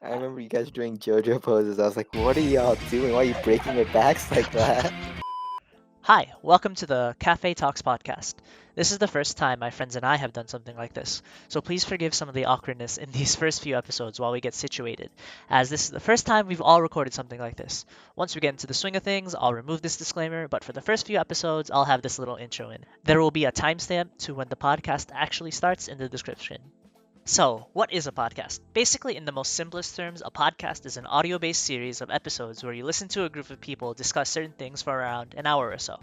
I remember you guys doing JoJo poses. I was like, what are y'all doing? Why are you breaking your backs like that? Hi, welcome to the Café Talks podcast. This is the first time my friends and I have done something like this, so please forgive some of the awkwardness in these first few episodes while we get situated, as this is the first time we've all recorded something like this. Once we get into the swing of things, I'll remove this disclaimer, but for the first few episodes, I'll have this little intro in. There will be a timestamp to when the podcast actually starts in the description. So, what is a podcast? Basically, in the most simplest terms, a podcast is an audio based series of episodes where you listen to a group of people discuss certain things for around an hour or so.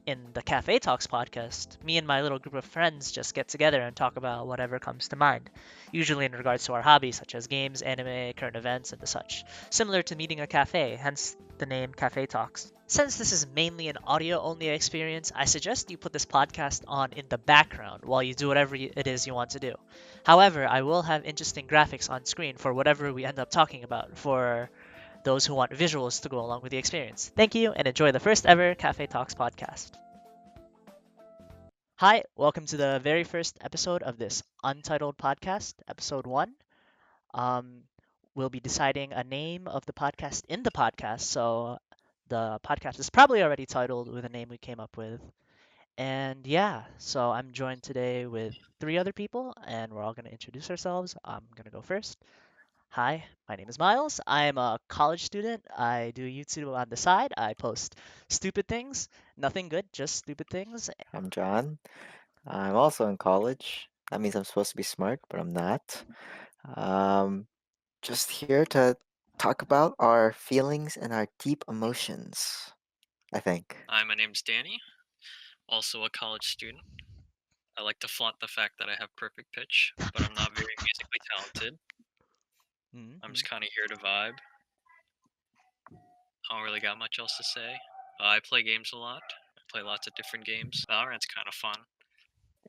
In the Café Talks podcast, me and my little group of friends just get together and talk about whatever comes to mind, usually in regards to our hobbies such as games, anime, current events, and the such. Similar to meeting a cafe, hence the name Café Talks. Since this is mainly an audio only experience, I suggest you put this podcast on in the background while you do whatever it is you want to do. However, I will have interesting graphics on screen for whatever we end up talking about for those who want visuals to go along with the experience. Thank you and enjoy the first ever Café Talks podcast. Hi, welcome to the very first episode of this Untitled podcast, episode 1. Um, we'll be deciding a name of the podcast in the podcast, so the podcast is probably already titled with a name we came up with. And yeah, so I'm joined today with 3 other people, and we're all going to introduce ourselves. I'm going to go first. Hi, my name is Miles. I'm a college student. I do YouTube on the side. I post stupid things, nothing good, just stupid things. I'm John. I'm also in college. That means I'm supposed to be smart, but I'm not. Um, just here to talk about our feelings and our deep emotions, I think. Hi, my name's Danny, also a college student. I like to flaunt the fact that I have perfect pitch, but I'm not very musically talented. I'm just kind of here to vibe. I don't really got much else to say. I play games a lot. I play lots of different games. Valorant's kind of fun.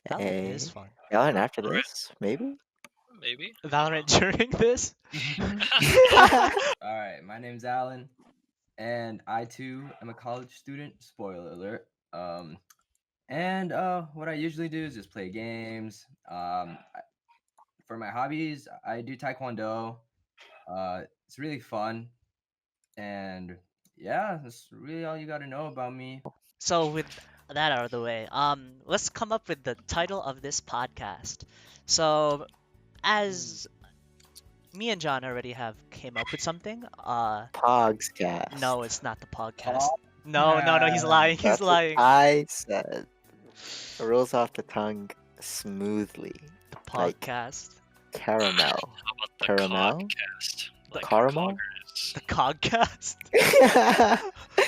Valorant is fun. Yeah, and after this, maybe? Maybe. Valorant during this? Alright, my name's Alan, and I too am a college student. Spoiler alert. And what I usually do is just play games. For my hobbies, I do Taekwondo. It's really fun, and yeah, that's really all you got to know about me. So with that out of the way, let's come up with the title of this podcast. So as me and John already have came up with something. Pogscast. No, it's not the podcast. No, he's lying. He's That's what lying. I said. It rolls off the tongue smoothly. The Like podcast. caramel. How about the Caramel? Cogcast? The caramel? The Cogcast.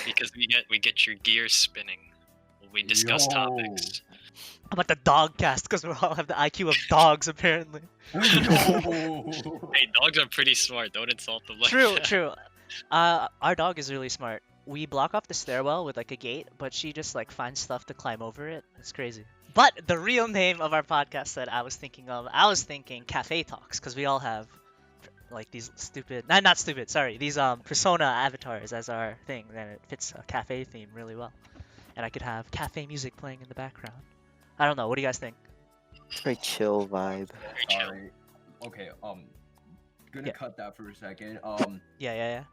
Because we get your gears spinning. We discuss topics. How about the Dogcast? Because we all have the IQ of dogs, apparently. Hey, dogs are pretty smart. Don't insult them like that. True. Our dog is really smart. We block off the stairwell with like a gate, but she just like finds stuff to climb over it. It's crazy. But the real name of our podcast that I was thinking Café Talks, because we all have like these not stupid, sorry, these persona avatars as our thing, and it fits a cafe theme really well. And I could have cafe music playing in the background. I don't know. What do you guys think? It's a very chill vibe. Very chill. Sorry. Okay, gonna Yeah. cut that for a second. Yeah.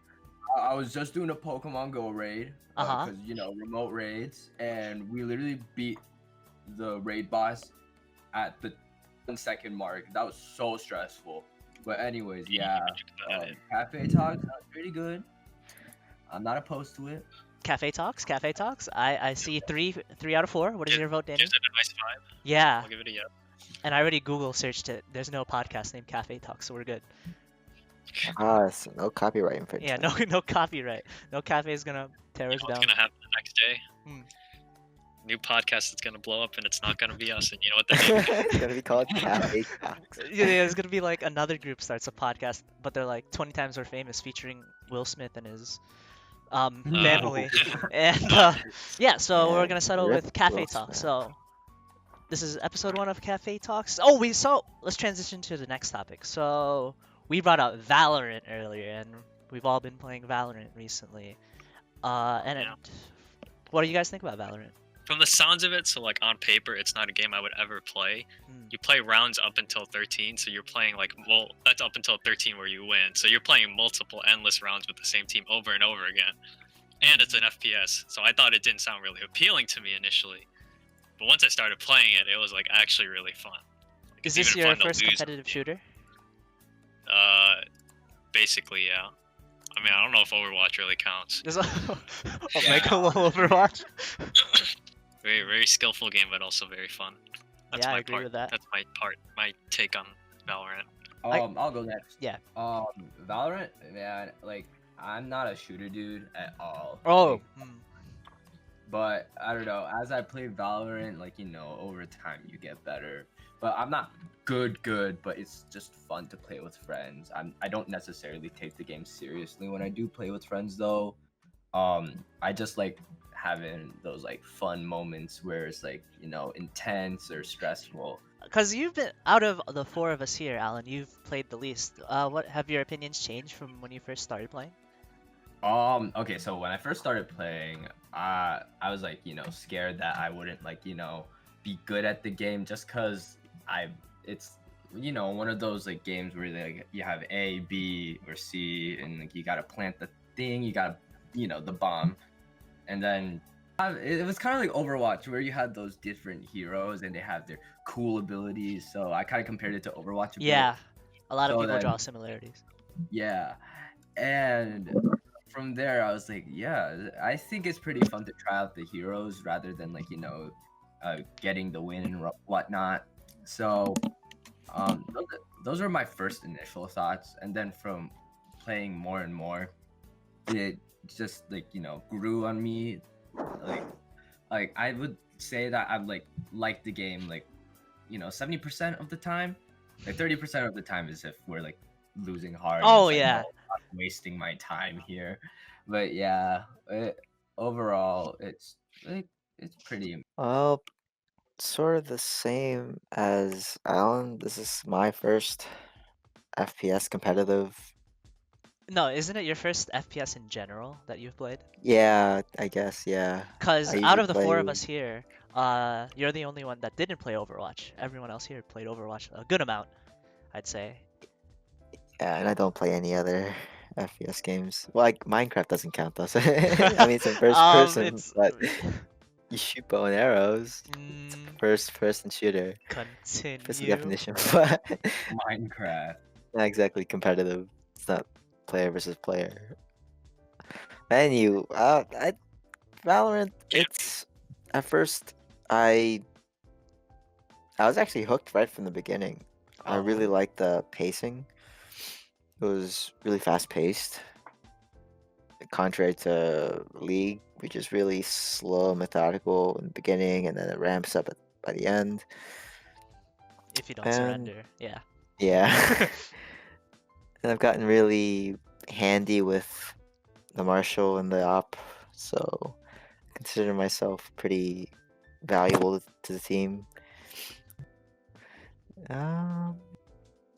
I was just doing a Pokemon Go raid, Uh-huh. because remote raids, and we literally beat the raid boss at the 1 second mark. That was so stressful. But anyways, yeah, Cafe Talks sounds pretty good. I'm not opposed to it. Café Talks. I see three out of 4. What is your vote, Danny? Gives it a nice vibe. Yeah. I'll give it a yes. And I already Google searched it. There's no podcast named Café Talks, so we're good. So no copyright infringement. Yeah, no copyright. No cafe is gonna tear You us know what's down. gonna happen the next day? Hmm. New podcast that's gonna blow up, and it's not gonna be us. And you know what that It's gonna be called Cafe Talks. Yeah, it's gonna be like another group starts a podcast, but they're like 20 times more famous, featuring Will Smith and his family. And yeah, so Yeah, we're gonna settle rip with Café Will Talks. Smith. So this is episode 1 of Café Talks. Oh, let's transition to the next topic. So we brought up Valorant earlier, and we've all been playing Valorant recently. And Yeah. what do you guys think about Valorant? from the sounds of it, so like on paper, it's not a game I would ever play. You play rounds up until 13, so you're playing like, well, that's up until 13 where you win. So you're playing multiple endless rounds with the same team over and over again. And it's an FPS, so I thought it didn't sound really appealing to me initially. But once I started playing it, it was like actually really fun. Like, Is it's this even your fun to first lose. competitive shooter? Basically, yeah. I mean, I don't know if Overwatch really counts. Omega LOL Overwatch? Very, very skillful game, but also very fun. That's Yeah, my I agree part. with that. That's my take on Valorant. I'll go next. Yeah. Valorant, man, like I'm not a shooter dude at all. Oh. Like, but I don't know. As I play Valorant, like over time you get better. But I'm not good, but it's just fun to play with friends. I don't necessarily take the game seriously when I do play with friends though. I just like having those like fun moments where it's like intense or stressful. Because you've been out of the four of us here, Alan. You've played the least. What have your opinions changed from when you first started playing? Okay, so when I first started playing, I was like, scared that I wouldn't like, be good at the game just cause it's one of those like games where like you have A, B, or C, and like you gotta plant the thing, you gotta, the bomb, and then it was kind of like Overwatch where you had those different heroes and they have their cool abilities. So I kind of compared it to Overwatch a Yeah, a lot of So people then- draw similarities. bit. Yeah, and from there I was like, yeah, I think it's pretty fun to try out the heroes rather than like getting the win and whatnot. So those are my first initial thoughts, and then from playing more and more, it just like grew on me. Like I would say that I like the game 70% of the time. Like 30% of the time is if we're like losing hard. and Oh it's like, yeah. no, I'm wasting my time here. But yeah, overall it's pretty. Well, sort of the same as Alan. This is my first FPS competitive. No, isn't it your first FPS in general that you've played? Yeah, I guess, yeah. Because I out usually of the four of play- us here, you're the only one that didn't play Overwatch. Everyone else here played Overwatch a good amount, I'd say. Yeah, and I don't play any other FPS games. Well, like Minecraft doesn't count though. So I mean, it's in first person, It's but you shoot bow and arrows. It's mm, first person shooter. Fits the continue. definition, but Minecraft. not exactly competitive. It's not player versus player. And you, Valorant. It's at first I was actually hooked right from the beginning. I really Oh. liked the pacing. It was really fast paced, contrary to League, which is really slow, methodical in the beginning, and then it ramps up by the end. If you don't And surrender, yeah. yeah, and I've gotten really handy with the marshal and the op, so I consider myself pretty valuable to the team. Um,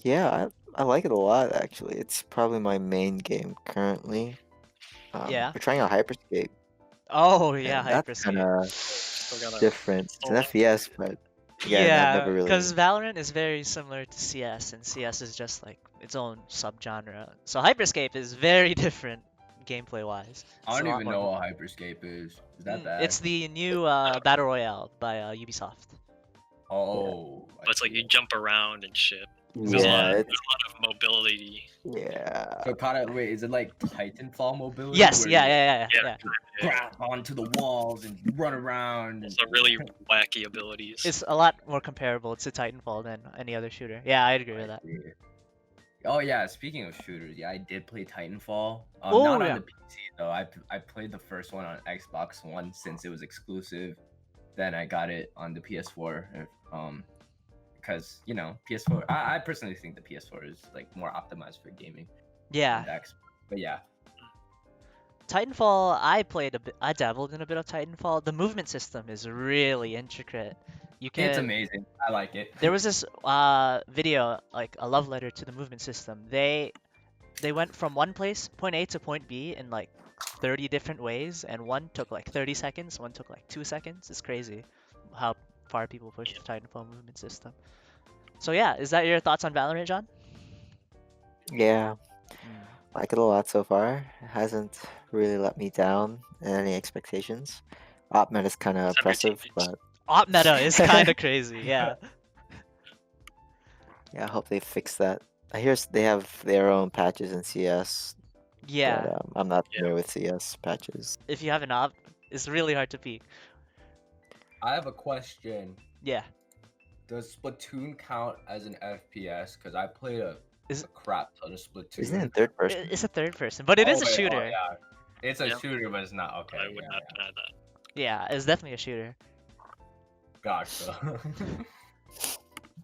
yeah, I like it a lot actually. It's probably my main game currently. Yeah. We're trying out Hyperscape, Oh yeah, and that's kind Hyperscape. of Still gotta different. It's an still FPS, but again, I've Yeah, never really. because Valorant is very similar to CS, and CS is just like its own subgenre. So Hyperscape is very different gameplay-wise. I It's a don't lot even more know movement. what Hyperscape is. Is that bad? It's the new Battle Royale by Ubisoft. Oh. I But it's like see. you jump around and shit. There's a Yeah, lot it's of mobility. yeah. So kind of wait, is it like Titanfall mobility? Yes, where yeah, you yeah, yeah, Yeah. yeah. grab onto the walls and run around? Also really wacky abilities. It's a lot more comparable to Titanfall than any other shooter. Yeah, I'd agree with that. Oh yeah, speaking of shooters, yeah, I did play Titanfall. Oh, Not on yeah. the PC though. I played the first one on Xbox One since it was exclusive. Then I got it on the PS4. Because PS4. I personally think the PS4 is like more optimized for gaming Yeah, than the Xbox. But yeah, Titanfall, I played a bit. I dabbled in a bit of Titanfall. The movement system is really intricate. You can. it's amazing. I like it. There was this video, like a love letter to the movement system. They they went from one place, point A to point B, in like 30 different ways, and one took like 30 seconds, one took like 2 seconds. It's crazy how far people push the Titanfall movement system. So yeah, is that your thoughts on Valorant, John? Yeah, Mm. like it a lot so far. It hasn't really let me down in any expectations. Opmet is kind of Except your oppressive, teammates. but Op meta is kind of crazy, yeah. yeah, I hope they fix that. I hear they have their own patches in CS, but Yeah, I'm not Yeah. familiar with CS patches. if you have an op, it's really hard to peek. I have a question. Yeah. Does Splatoon count as an FPS? Because I played a Is crap ton of Splatoon. Isn't it in third person? it's a third person, but it is a wait, shooter. yeah. It's a Yeah. shooter, but it's not. Okay. I would yeah, not yeah. deny that. Yeah, it's definitely a shooter. Gotcha.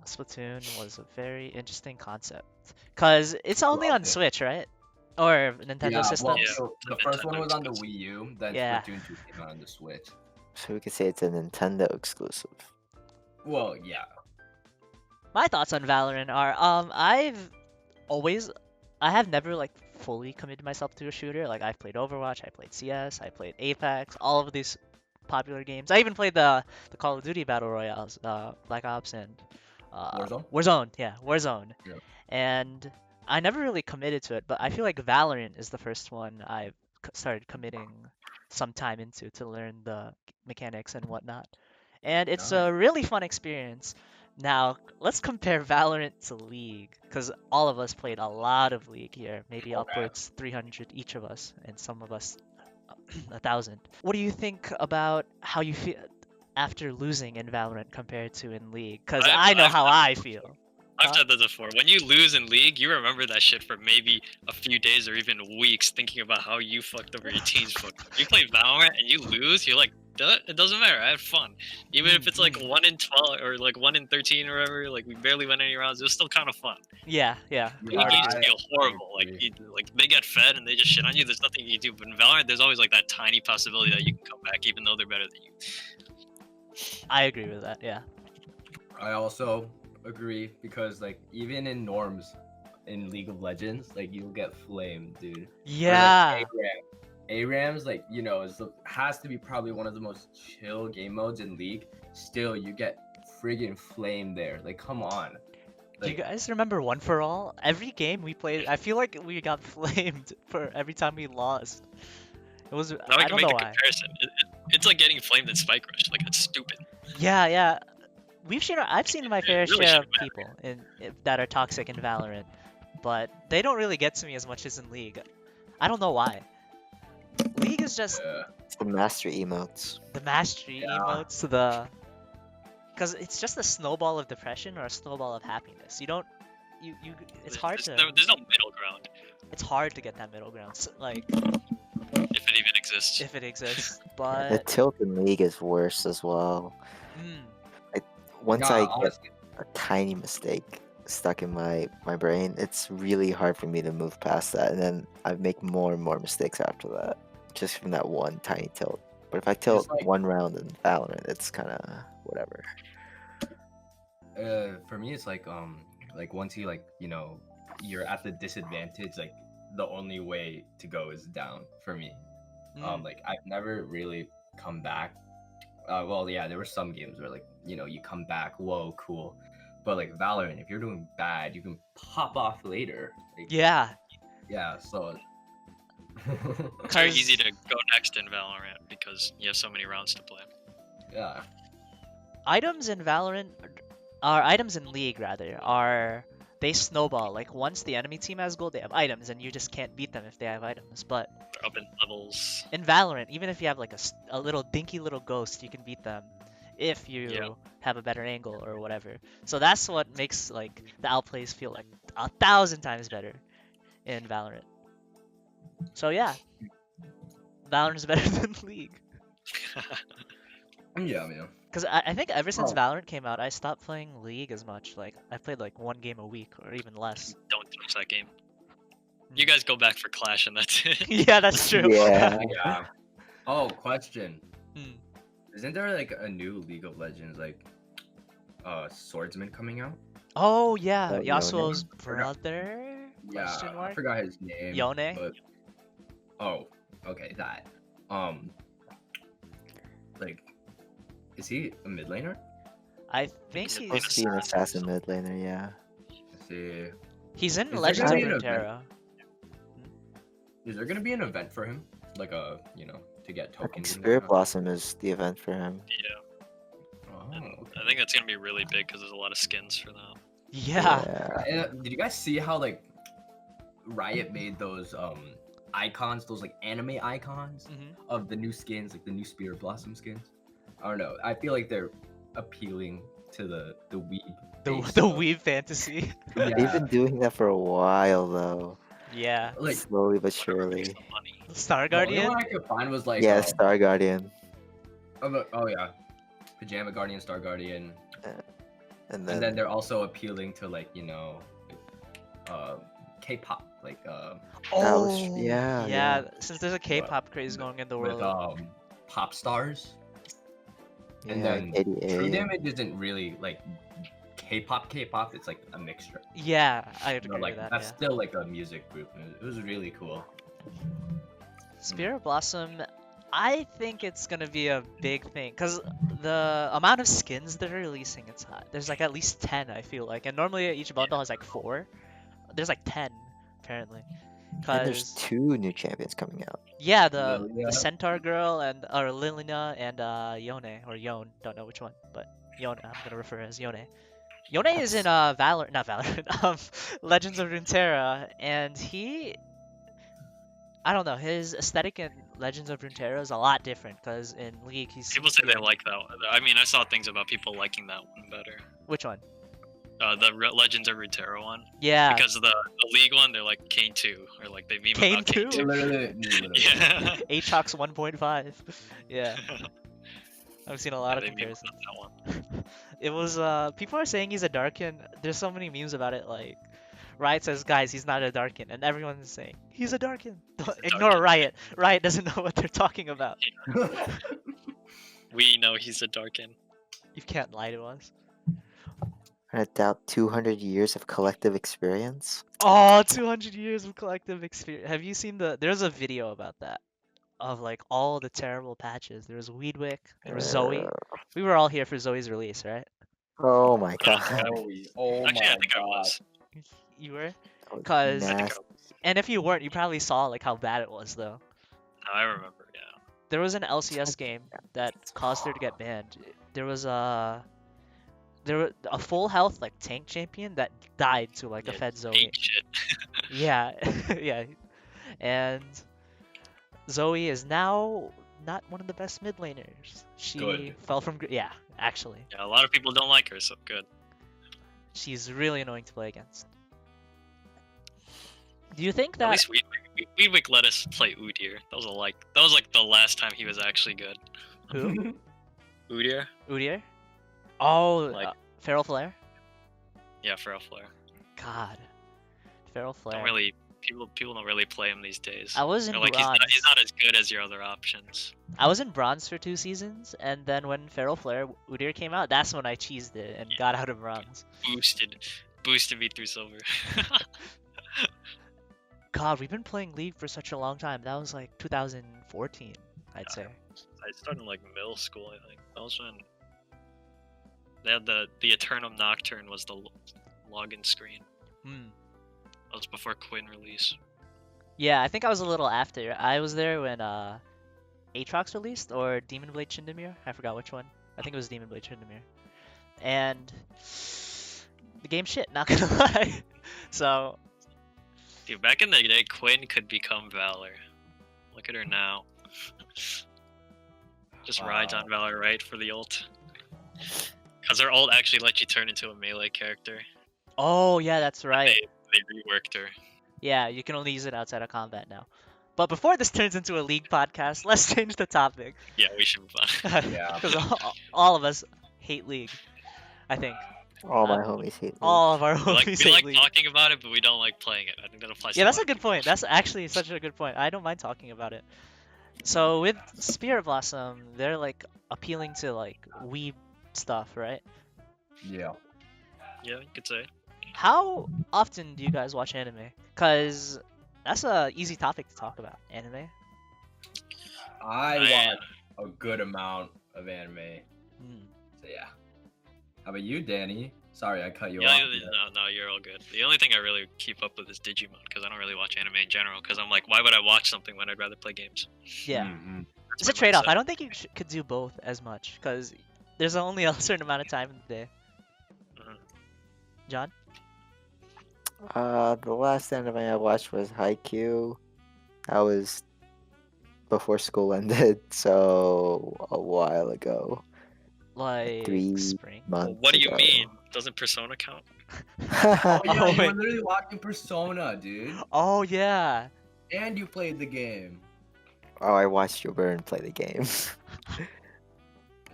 Splatoon was a very interesting concept. Cause it's only on Loved it. Switch, right? Or Nintendo Yeah, systems? well, Yeah, so it's a the first one Nintendo was on the exclusive. Wii U, then Yeah. Splatoon 2 came out on the Switch. So we could say it's a Nintendo exclusive. Well, yeah. My thoughts on Valorant are I have never like fully committed myself to a shooter. Like I've played Overwatch, I played CS, I played Apex, all of these popular games. I even played the Call of Duty battle royales, Black Ops and Warzone? Warzone, yeah, Warzone. Yeah. And I never really committed to it, but I feel like Valorant is the first one I've started committing some time into to learn the mechanics and whatnot. And it's Nice. a really fun experience. Now, let's compare Valorant to League, because all of us played a lot of League here, maybe Okay. upwards 300 each of us, and some of us 1,000. What do you think about how you feel after losing in Valorant compared to in League? Because I know how I feel. I've Huh? said that before. When you lose in League, you remember that shit for maybe a few days or even weeks, thinking about how you fucked over your team's fucked up. You play Valorant and you lose, you're like, "Duh, it doesn't matter. I had fun. Even if it's like 1 in 12 or like 1 in 13 or whatever, like we barely win any rounds, it was still kind of fun. Yeah. Yeah, League games I feel horrible. Like agree. like they get fed and they just shit on you. There's nothing you can do. But in Valorant, there's always like that tiny possibility that you can come back, even though they're better than you. I agree with that. Yeah. I also agree because like even in norms in League of Legends, like you'll get flamed, dude. Yeah. Or, like, ARAMs, like has to be probably one of the most chill game modes in League. Still, you get friggin' flamed there. Like, come on. Do you Like, guys remember One for All? Every game we played, I feel like we got flamed for every time we lost. It was Now we I can don't make know the why. comparison. It's like getting flamed in Spike Rush. Like that's stupid. Yeah, yeah. I've seen my fair really share of shouldn't matter. people that are toxic in Valorant, but they don't really get to me as much as in League. I don't know why. League is just It's the master emotes. the mastery Yeah. emotes, because it's just a snowball of depression or a snowball of happiness. You don't, you. It's hard to. There's no middle ground It's hard to get that middle ground, like if it even exists. if it exists. The But tilt in League is worse as well. mm, Once nah, I get honestly, a tiny mistake stuck in my brain, it's really hard for me to move past that, and then I make more and more mistakes after that, just from that one tiny tilt. But if I tilt like- one round in Valorant, it's kind of whatever. for me, it's like once you you're at the disadvantage, like the only way to go is down for me. mm, Like I've never really come back. Well, yeah, there were some games where like you come back, whoa, cool. But like Valorant, if you're doing bad, you can pop off later. Like, yeah. yeah. So It's very 'Cause- easy to go next in Valorant because you have so many rounds to play. yeah, Items in Valorant, or items in League rather, they snowball. Like once the enemy team has gold, they have items, and you just can't beat them if they have items. But They're up in levels. in Valorant, even if you have like a little dinky little ghost, you can beat them if you Yeah. have a better angle or whatever. So that's what makes like the outplays feel like 1,000 times better in Valorant. So yeah, Valorant is better than League. yeah, man. Because I think ever since Oh. Valorant came out, I stopped playing League as much. Like I played like one game a week or even less. Don't touch that game. You guys go back for Clash and that's it. Yeah, that's true. Yeah. Yeah. Oh, question. Hmm. Isn't there like a new League of Legends swordsman coming out? Oh yeah, Oh, no, Yasuo's no. brother. Yeah, Question I mark? forgot his name. Yone? But oh, okay, that. Um, like, is he a mid laner? I think think he's Supposed to he's be an assassin. assassin mid laner, yeah. Let's see. he's in Is there Legends gonna of be an event? Runeterra. Is there gonna be an event for him? Like to get I think tokens and Spirit whatnot? Blossom is the event for him. Yeah, Oh, and okay. I think that's gonna be really big because there's a lot of skins for that. Yeah. Did you guys see how like Riot made those icons, those like anime icons Mhm. of the new skins, like the new Spirit Blossom skins? I don't know. I feel like they're appealing to the weeb. The base the of- weeb fantasy. They've Yeah, been doing that for a while though. Yeah. like Slowly but Whatever makes surely. the money. Star the only Guardian? one I could find was like Yeah, Star Guardian. oh yeah, Pajama Guardian, Star Guardian, And and then then they're also appealing to like K-pop, like that Oh, was yeah. Since there's a K-pop craze going in the with world. pop stars. And Yeah, then KDA. True Damage isn't really like K-pop. It's like a mixture. Yeah, I would You know, agree like with that. that's Yeah. still like a music group. It was really cool. Spirit Blossom, I think it's gonna be a big thing because the amount of skins they're releasing, it's hot. There's like at least 10, I feel like, and normally each bundle has like 4. There's like 10 apparently. And there's Cause 2 new champions coming out. yeah, the Lilia. Centaur girl and or Lilina and Yone or Yon, don't know which one, but Yone. I'm gonna refer as Yone. Yone is in Valorant, not Valorant, Legends of Runeterra, and I don't know, his aesthetic in Legends of Runeterra is a lot different because in League he's People say they like that one. I mean, I saw things about people liking that one better. which one? Legends of Runeterra one. Yeah, Because the League one, they're like Kane 2, or like they meme Kane about Kane 2? 2. Literally. Yeah. Aatrox 1.5. Yeah, I've seen a lot of They meme comparisons. about that one. It was people are saying he's a Darkin. There's so many memes about it. Like Riot says, guys, he's not a Darkin, and everyone's saying he's a Darkin. Ignore Darkin. Riot. Riot doesn't know what they're talking about. We know he's a Darkin. You can't lie to us. I doubt 200 years of collective experience. Oh, 200 years of collective experience. Have you seen there's a video about that of like all the terrible patches. There was Weedwick, there was Zoe. We were all here for Zoe's release, right? Oh my I don't god. think Oh Actually, I my think I god. was. You were? That was 'Cause- I think nasty. And if you weren't, you probably saw like how bad it was though. I remember, yeah. There was an LCS game that caused her to get banned. There was a full health like tank champion that died to like a Yeah, fed Zoe. Ain't shit. Yeah, yeah. And Zoe is now not one of the best mid laners. She Good. fell from yeah, actually. Yeah, a lot of people don't like her, so good. She's really annoying to play against. Do you think At that least Weedwick let us play Udyr. That was like the last time he was actually good. who? Udyr? Udyr? Oh, Like- Feral Flare? Yeah, Feral Flare. God. Feral Flare. Don't really people don't really play him these days. I was in They're like bronze. he's not as good as your other options. I was in bronze for 2 seasons, and then when Feral Flare Udyr came out, that's when I cheesed it and got out of bronze. Boosted me through silver. God, we've been playing League for such a long time. That was like 2014, I'd say. I started in like middle school, I think. That was when they had the Eternum Nocturne was the login screen. Hmm. That was before Quinn release. Yeah, I think I was a little after. I was there when Aatrox released or Demon Blade Chindamere. I forgot which one. I think it was Demon Blade Chindamere. And the game shit, not gonna lie. So Dude, back in the day, Quinn could become Valor. Look at her now. Just rides on Valor right for the ult. Because her ult actually lets you turn into a melee character. oh yeah, that's right. They reworked her. Yeah, you can only use it outside of combat now. But before this turns into a League podcast, let's change the topic. Yeah, we should move on. Yeah. Because all of us hate League. I think. All my homies hate me. All of our we like, homies we hate like League. talking about it, but we don't like playing it. I think that applies Yeah, to that's lot a of good people. point. That's actually such a good point. I don't mind talking about it. So with Spirit Blossom, they're like appealing to like weeb stuff, right? Yeah. Yeah, you could say. How often do you guys watch anime? Cause that's a easy topic to talk about. Anime. I Man. watch a good amount of anime. Hmm. So yeah. How about you, Danny? Sorry, I cut you Yeah, off. no, you're all good. The only thing I really keep up with is Digimon because I don't really watch anime in general. Because I'm like, why would I watch something when I'd rather play games? Yeah. Mhm. It's a That's my trade-off. mindset. I don't think you could do both as much, cause there's only a certain amount of time in the day. Mhm. John? The last anime I watched was Haikyuu. That was before school ended, so a while ago, like Like 3 spring? Well, months what do you ago. mean? Doesn't Persona count? Oh yeah, Oh you were wait. literally watching Persona, dude. Oh yeah. And you played the game. Oh, I watched Joe Burn play the game.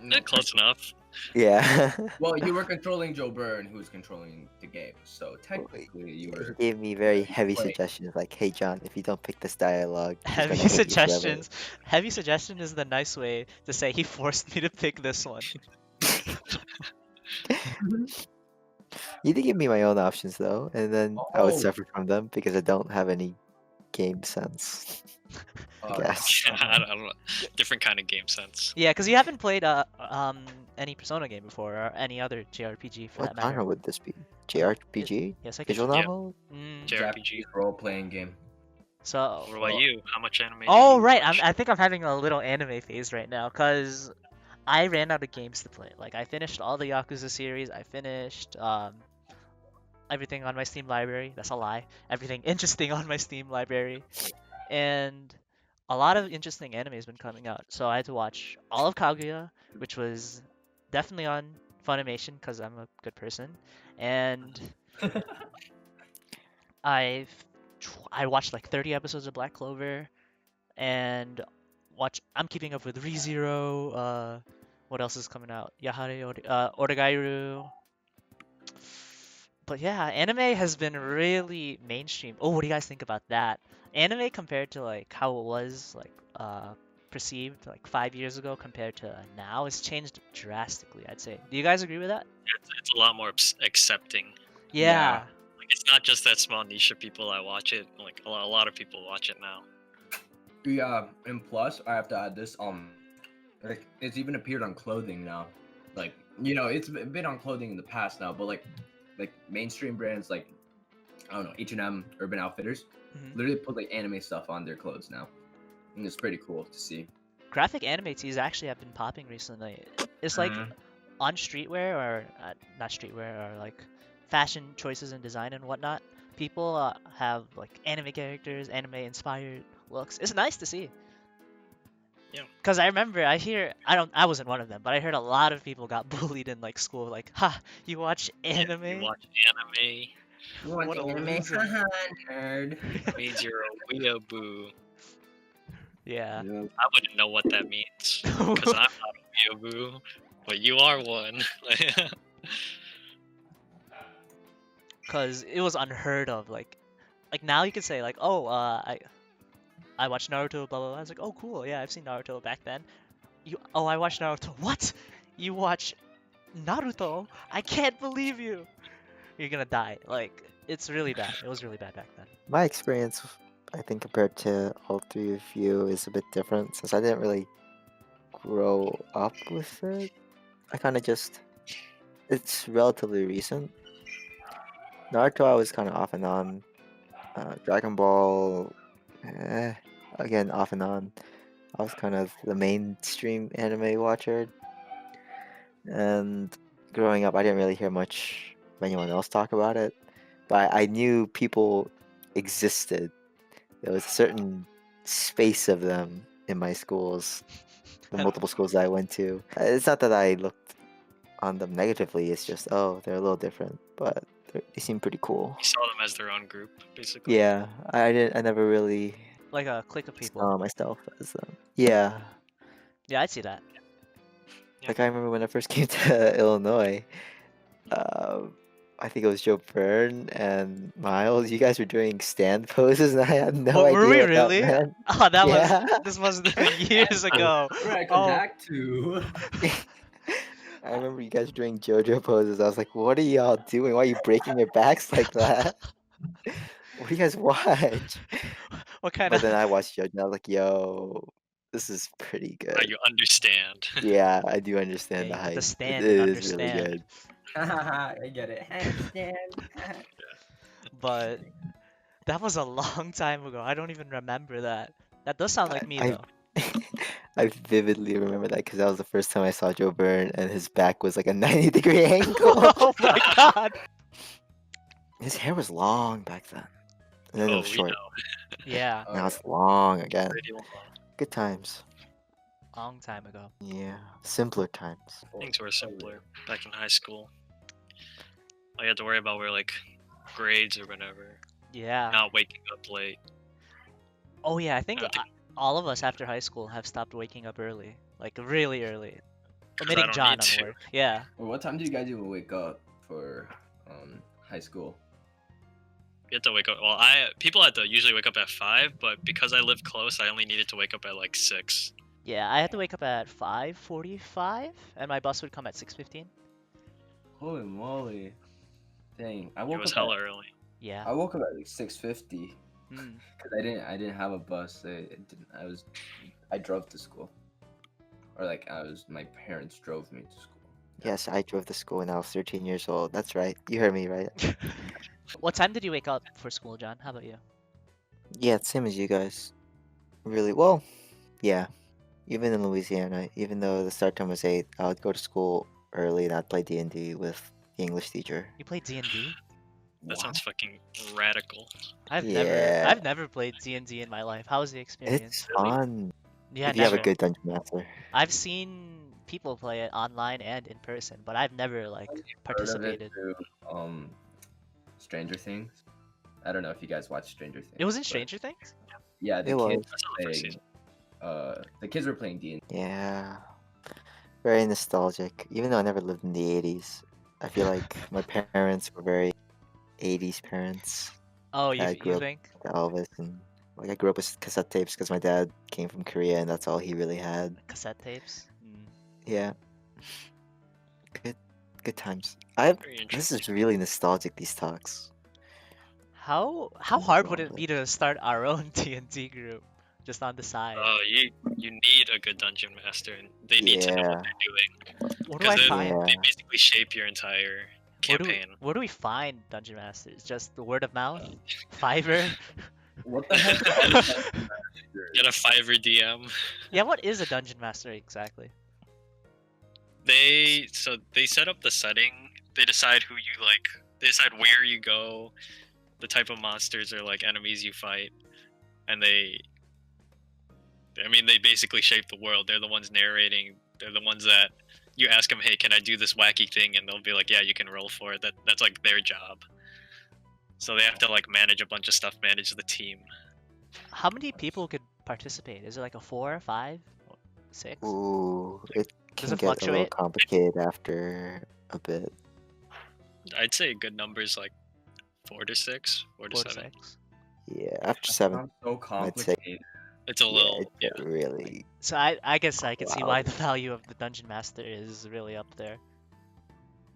No. Close enough. Yeah. Well, you were controlling Joe Byrne, who was controlling the game. So technically, you He were. gave me very you heavy playing. suggestions like, "Hey John, if you don't pick this dialogue, he's Heavy gonna hate you forever." suggestions. Heavy suggestion is the nice way to say he forced me to pick this one. You did give me my own options though, and then I would Oh. suffer from them because I don't have any game sense. I guess. I don't know. Different kind of game sense. Yeah, because you haven't played any Persona game before or any other JRPG for What that genre matter. would this be? JRPG? Yes, I could. Visual Yeah. novel? Mm, JRPG. Japanese role-playing game. so. What about you? How much anime do Oh you right, watch? I think I'm having a little anime phase right now because I ran out of games to play. Like I finished all the Yakuza series. I finished everything on my Steam library. That's a lie. Everything interesting on my Steam library, and a lot of interesting anime has been coming out. So I had to watch all of Kaguya, which was definitely on Funimation because I'm a good person, and I've I watched like 30 episodes of Black Clover and I'm keeping up with ReZero. What else is coming out? Origairu. But yeah, anime has been really mainstream. Oh, what do you guys think about that? Anime compared to like how it was like perceived like 5 years ago compared to now, it's changed drastically, I'd say. Do you guys agree with that? It's a lot more accepting. Yeah. Like it's not just that small niche of people that watch it. Like a lot of people watch it now. Yeah, and plus, I have to add this. Like it's even appeared on clothing now. Like it's been on clothing in the past now, but like mainstream brands like I don't know H&M, Urban Outfitters, Mhm. literally put like anime stuff on their clothes now, and it's pretty cool to see. Graphic anime tees actually have been popping recently. It's like Mhm. on streetwear or not streetwear or like fashion choices and design and whatnot, people have like anime characters, anime inspired looks. It's nice to see. Yeah. Cause I remember I wasn't one of them, but I heard a lot of people got bullied in like school, like, ha, you watch anime? You watch anime. You want What a anime? loser. Haha, nerd. Means you're a weeaboo. Yeah. Yeah. I wouldn't know what that means because I'm not a weeaboo, but you are one. Cause it was unheard of. Like now you could say like, oh, I watched Naruto, blah blah blah. I was like, oh cool, yeah, I've seen Naruto back then. I watched Naruto. What? You watch Naruto? I can't believe you. You're gonna die. Like it's really bad. It was really bad back then. My experience, I think, compared to all three of you, is a bit different since I didn't really grow up with it. I kind of just. It's relatively recent. Naruto, I was kind of off and on. Dragon Ball, again, off and on. I was kind of the mainstream anime watcher, and growing up, I didn't really hear much of anyone else talk about it. But I knew people existed. There was a certain space of them in my schools, the multiple schools that I went to. It's not that I looked on them negatively. It's just, oh, they're a little different, but they seem pretty cool. You saw them as their own group, basically. Yeah, I didn't. I never really Like a clique of people. saw myself as them. Yeah, Yeah, I'd see that. like I remember when I first came to Illinois. I think it was Joe Byrne and Miles. You guys were doing stand poses, and I had no What, were idea we what that really? meant. Oh, that Yeah. was this must have been years ago. Where I Oh, contact to. I remember you guys doing JoJo poses. I was like, what are y'all doing? Why are you breaking your backs like that? What do you guys watch? What kind But of? then I watched JoJo and I was like, yo, this is pretty Now good. you understand. Yeah, I do understand the Okay, the hype. It stand and is really understand. good. I get it. I understand. But that was a long time ago. I don't even remember that. That does sound like me I though. I vividly remember that because that was the first time I saw Joe Byrne and his back was like a 90-degree angle. Oh my god. His hair was long back then. And then it Oh, was we short. know. Yeah, Oh, Now yeah. it's long again. Pretty long. Good times. long time ago. Yeah. Simpler times. Things were simpler back in high school. All you had to worry about were like grades or whatever. Yeah. Not waking up late. Oh yeah, I think I don't think all of us after high school have stopped waking up early, like really early. 'cause I Omitting don't John need on to. work. Yeah. Well, what time do you guys even wake up for high school? You have to wake up. Well, people had to usually wake up at 5, but because I live close, I only needed to wake up at like 6. Yeah, I had to wake up at 5:45 and my bus would come at 6:15. Holy moly! Dang, I It woke was up hella at early. Yeah. I woke up at like 6:50 Hmm. because I didn't have a bus. I drove to school, or like my parents drove me to school. Yes, I drove to school when I was 13 years old. That's right. You heard me right. What time did you wake up for school, John? How about you? Yeah, it's same as you guys. Really well. Yeah. Even in Louisiana, even though the start time was 8, I would go to school early and I'd play D&D with the English teacher. You played D&D? That Wow. sounds fucking radical. Yeah. I've never played D&D in my life. How was the experience? It's fun. Yeah, If you have a never. good dungeon master. I've seen people play it online and in person, but I've never like Heard of it participated. through Stranger Things. I don't know if you guys watch Stranger Things. It was in but Stranger Things? Yeah, It was. That's not the first playing. season. The kids were playing D&D. Yeah. Very nostalgic. Even though I never lived in the 80s, I feel like my parents were very 80s parents. Oh, I grew you up think? with Elvis and like I grew up with cassette tapes because my dad came from Korea and that's all he really had. Cassette tapes? Mm. Yeah. Good times. I Very This interesting. is really nostalgic, these talks. How Can't hard go would on it with be to start our own D&D group just on the side? You need a good dungeon master, and they need to know what Yeah. they're doing Where do I because find Yeah. they basically shape your entire campaign. where do we find dungeon masters? Just the word of mouth? Fiverr? What the heck are Dungeon Masters? Get a Fiverr DM. Yeah, what is a dungeon master exactly? They set up the setting. They decide who you like. They decide where you go, the type of monsters or like enemies you fight, and they basically shape the world. They're the ones narrating. They're the ones that you ask them, "Hey, can I do this wacky thing?" And they'll be like, "Yeah, you can roll for it." That's like their job. So they have to like manage a bunch of stuff, manage the team. How many people could participate? Is it like a 4, 5, 6? Ooh, it Does can it get a little fluctuate? complicated after a bit. I'd say a good number is like 4 to 6, 4 to 4 to 7. 6. Yeah, after That 7, sounds so I'd say. complicated. It's a Yeah, little it get really. So I guess I could see why Wow. the value of the dungeon master is really up there.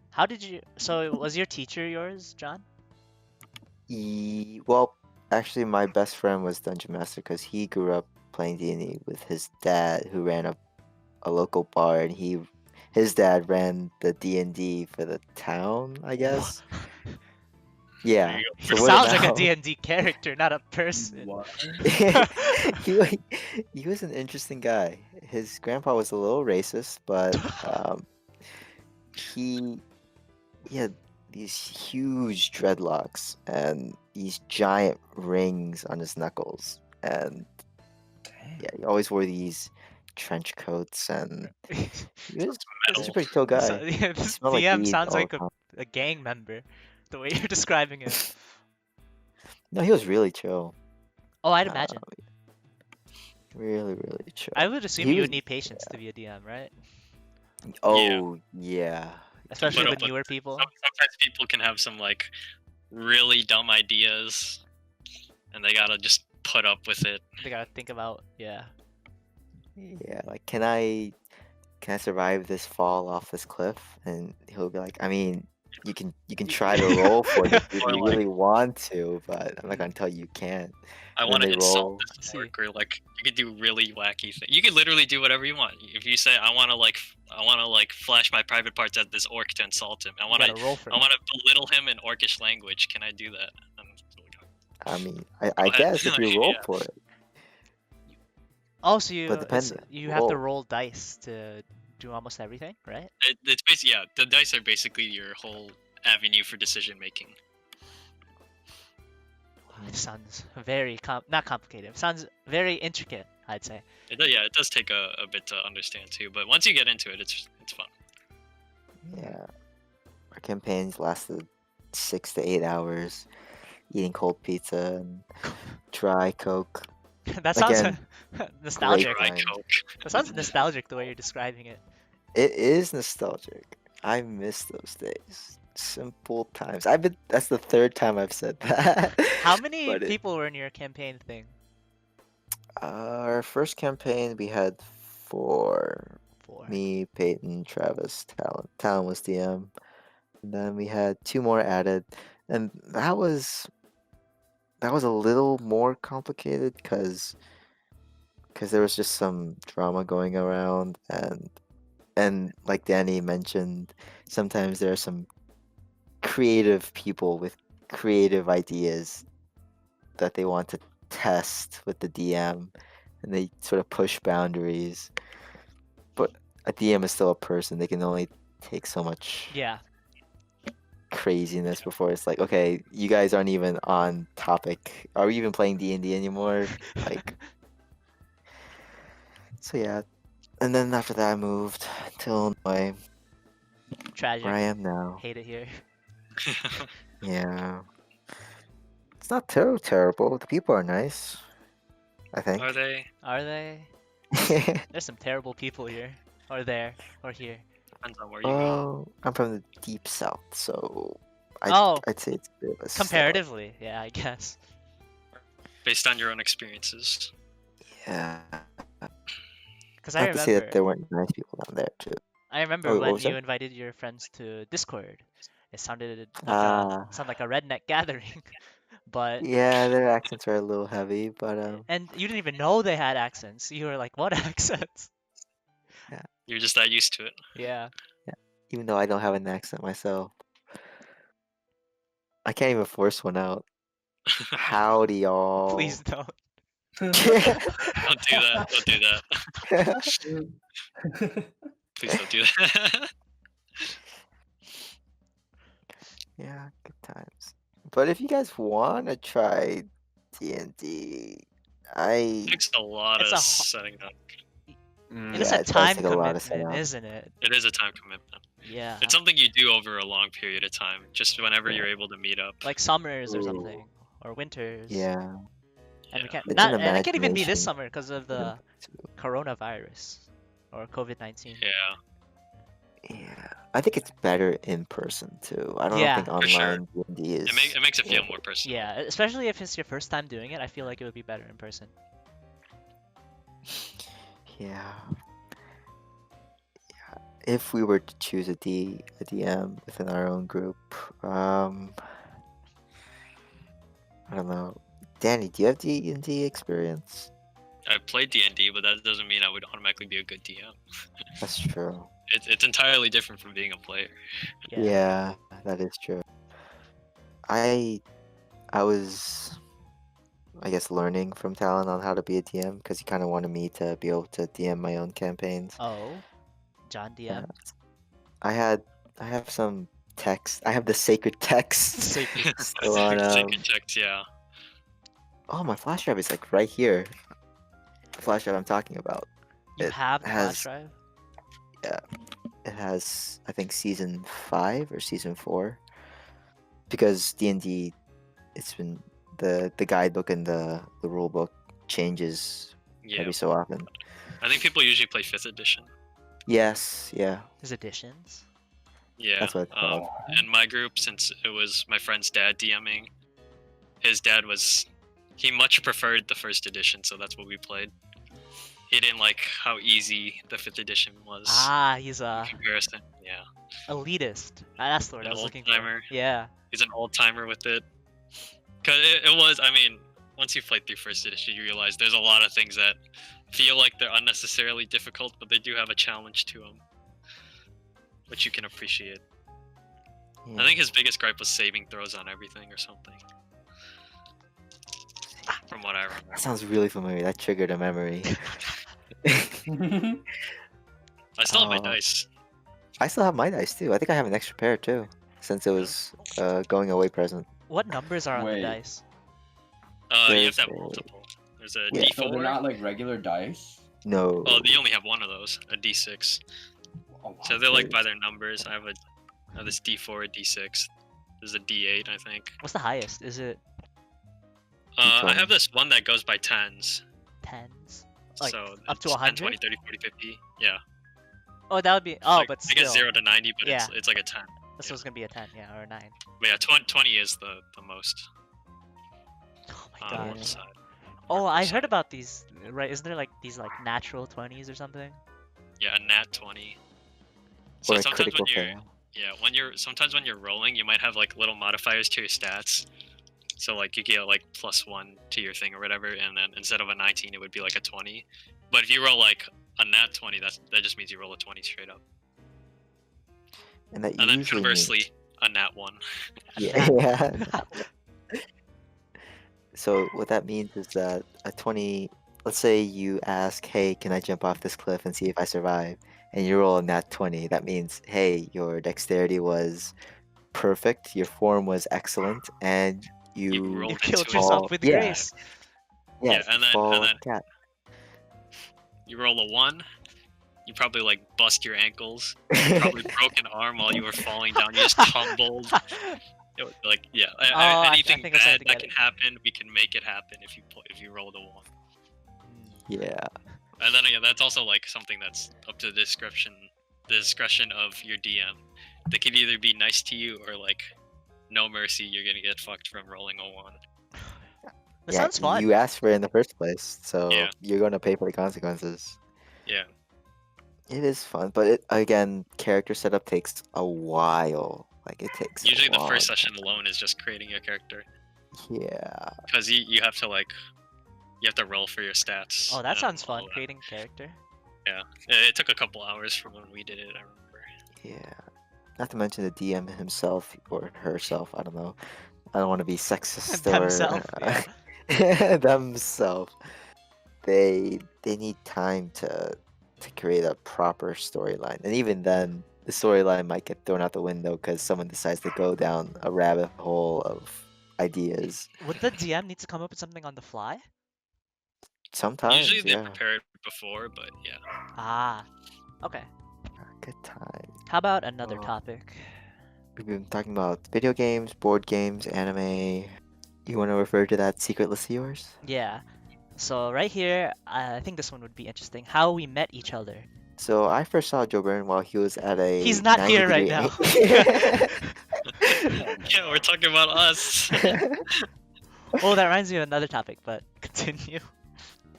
How did you? So was your teacher yours, John? Well, actually, my best friend was Dungeon Master because he grew up playing D&D with his dad, who ran a local bar, and his dad ran the D&D for the town, I guess. Yeah. There So He word of sounds like a mouth. D&D character, not a person. What? he wa- he was an interesting guy. His grandpa was a little racist, but he had these huge dreadlocks and these giant rings on his knuckles, and yeah, he always wore these trench coats, and he was a metal. pretty chill So, guy. yeah, He this smelled like DM weed sounds all like the time. a gang member, the way you're describing him. No, he was really chill. Oh, I'd Uh, imagine. really, really chill. I would assume He you was, would need patience to be a DM, right? oh yeah, Especially Put with up with- newer people. Sometimes people can have some like really dumb ideas, and they gotta just put up with it. They gotta think about, yeah. yeah. Like, can I can I survive this fall off this cliff? And he'll be like, I mean, you can try to roll for it if you Or like, really want to, but I'm not gonna Mm. tell you can't. I And then want to they insult roll. this See. orc, or like you could do really wacky things. You could literally do whatever you want. If you say, I want to like flash my private parts at this orc to insult him. You gotta roll for I it. want to belittle him in orcish language. Can I do that? I mean, Go I ahead. guess if you roll Yeah. for it, Oh, so but you have to roll. roll dice to do almost everything, right? It's basically, yeah. The dice are basically your whole avenue for decision making. It sounds very not complicated. It sounds very intricate, I'd say. It does take a bit to understand too, but once you get into it, it's fun. Yeah, our campaigns lasted 6 to 8 hours, eating cold pizza and dry Coke. That sounds Again, nostalgic. Dry grind. Coke. That sounds nostalgic the way you're describing it. It is nostalgic. I miss those days. Simple times. That's the third time I've said that. How many But people were in your campaign thing? our first campaign we had four. 4. Me, Peyton, Travis, Talon. Talon was DM. And then we had 2 more added. And that was a little more complicated because there was just some drama going around, and like Danny mentioned, sometimes there are some creative people with creative ideas that they want to test with the DM, and they sort of push boundaries. But a DM is still a person; they can only take so much Yeah. craziness before it's like, okay, you guys aren't even on topic. Are we even playing D&D anymore? Like, so yeah. And then after that, I moved to Illinois, Tragic. where I am now. Hate it here. Yeah. It's not terrible. The people are nice, I think. Are they? Are they? There's some terrible people here. Or there. Or here. Depends on where you go. Oh, I'm from the deep south, so Oh. I'd say it's a bit of a Comparatively, yeah, I guess. Based on your own experiences. Yeah. Because I I have to say that remember. there weren't nice people down there too. I remember Oh, what when was you that? invited your friends to Discord. It sounded Ah. like a redneck gathering, but Yeah, their accents are a little heavy, but and you didn't even know they had accents. You were like, "What accents?" You're just that used to it. Yeah. even though I don't have an accent myself, I can't even force one out. Howdy, y'all. Please don't. Don't do that. Don't do that. Please don't do that. Yeah, good times. But if you guys want to try D&D, It takes a lot It's of a setting up. It is Yeah, a it does time take a lot of commitment, setup. isn't it? It is a time commitment. Yeah. It's something you do over a long period of time, just whenever Yeah. you're able to meet up. Like summers or Ooh. something, or winters. Yeah. And we can't. It's Not. an And it can't even be this imagination. summer because of the coronavirus or COVID-19. Yeah. Yeah, I think it's better in person too. I don't Yeah. think For sure. online D&D is. It makes it feel more personal. Yeah, especially if it's your first time doing it, I feel like it would be better in person. Yeah. Yeah. If we were to choose a DM within our own group, I don't know. Danny, do you have D&D experience? I played D&D, but that doesn't mean I would automatically be a good DM. That's true. It's entirely different from being a player. Yeah, that is true. I was, I guess, learning from Talon on how to be a DM because he kind of wanted me to be able to DM my own campaigns. Oh, John DM. I have some text. I have the sacred text. Sacred. still on. Sacred checks, yeah. Oh, my flash drive is like right here. The flash drive I'm talking about. You It have the flash has- drive? It has, I think, season 5 or season 4. Because D&D, it's been the guidebook and the rule book changes Yeah. every so often. I think people usually play 5th edition. Yes, yeah, There's additions? Yeah. that's what it's called. And my group, since it was my friend's dad DMing, his dad he much preferred the 1st edition, so that's what we played. he didn't like how easy the 5th edition was Ah, he's in a comparison. Yeah, elitist. That's the word I an was old looking for. timer. Yeah. He's an old timer with it. Cause it was. I mean, once you played through 1st edition, you realize there's a lot of things that feel like they're unnecessarily difficult, but they do have a challenge to them, which you can appreciate. Yeah. I think his biggest gripe was saving throws on everything or something. From what I remember. That sounds really familiar. That triggered a memory. I still have my Oh. dice. I still have my dice too. I think I have an extra pair too, since it was going away present. What numbers are on the Wait. dice? You have There's to have a- multiple. There's a Yeah. D4. So they're not like regular dice. No. Oh, you only have one of those, a D6. Oh, wow. So they're like by their numbers. I have this D4, a D6. There's a D8, I think. What's the highest? Is it I have D20. this one that goes by tens. tens? Like, So up to it's 10, 100? 20, 30, 40, 50. Yeah. Oh, that would be. Oh, Like, but I guess still. 0 to 90, but Yeah. it's like a 10. This was gonna be a 10, yeah, or a 9. But yeah, 20 is the most Oh my on god. one side. Oh, I side. heard about these. Right? Isn't there like these like natural 20s or something? Yeah, a nat 20. So Or a sometimes critical when you're fail. sometimes when you're rolling, you might have like little modifiers to your stats. So like you get like +1 to your thing or whatever, and then instead of a 19, it would be like a 20. But if you roll like a nat 20, that just means you roll a 20 straight up. And that And then usually conversely, means... a nat 1. Yeah. Yeah. So what that means is that a 20, let's say you ask, hey, can I jump off this cliff and see if I survive? And you roll a nat 20. That means, hey, your dexterity was perfect, your form was excellent, and You you rolled You into killed it. yourself with Yeah. grace. yes, and you then- fall and like then- a cat. You roll a 1, you probably like bust your ankles. You probably broke an arm while you were falling down. You just tumbled. It was like yeah, anything think I started bad to that get can happen, we can make it happen if you roll the 1. Yeah. And then again, that's also like something that's up to the discretion of your DM. They can either be nice to you or like no mercy, you're gonna get fucked from rolling a 1. That Yeah, sounds fun. you asked for it in the first place, so Yeah. you're going to pay for the consequences. Yeah. It is fun, but it, again, character setup takes a while. Like, it takes Usually a the first long session alone is just creating your character. time. Yeah. Because you have to like you have to roll for your stats. Oh, that and sounds all fun. that. Creating character. Yeah. It took a couple hours from when we did it, I remember. Yeah. Not to mention the DM himself or herself. I don't know. I don't want to be sexist or Themself, yeah. themselves. They need time to create a proper storyline, and even then, the storyline might get thrown out the window because someone decides to go down a rabbit hole of ideas. Would the DM need to come up with something on the fly? Sometimes, Usually they yeah. prepare it before, but yeah. Ah. Okay. Good time. How about another Oh. topic? We've been talking about video games, board games, anime. You want to refer to that secret list of yours? Yeah. So right here, I think this one would be interesting. How we met each other. So I first saw Joe Byrne while he was at a He's not 90 here right degree now. Yeah, we're talking about us. Oh, that reminds me of another topic, but continue.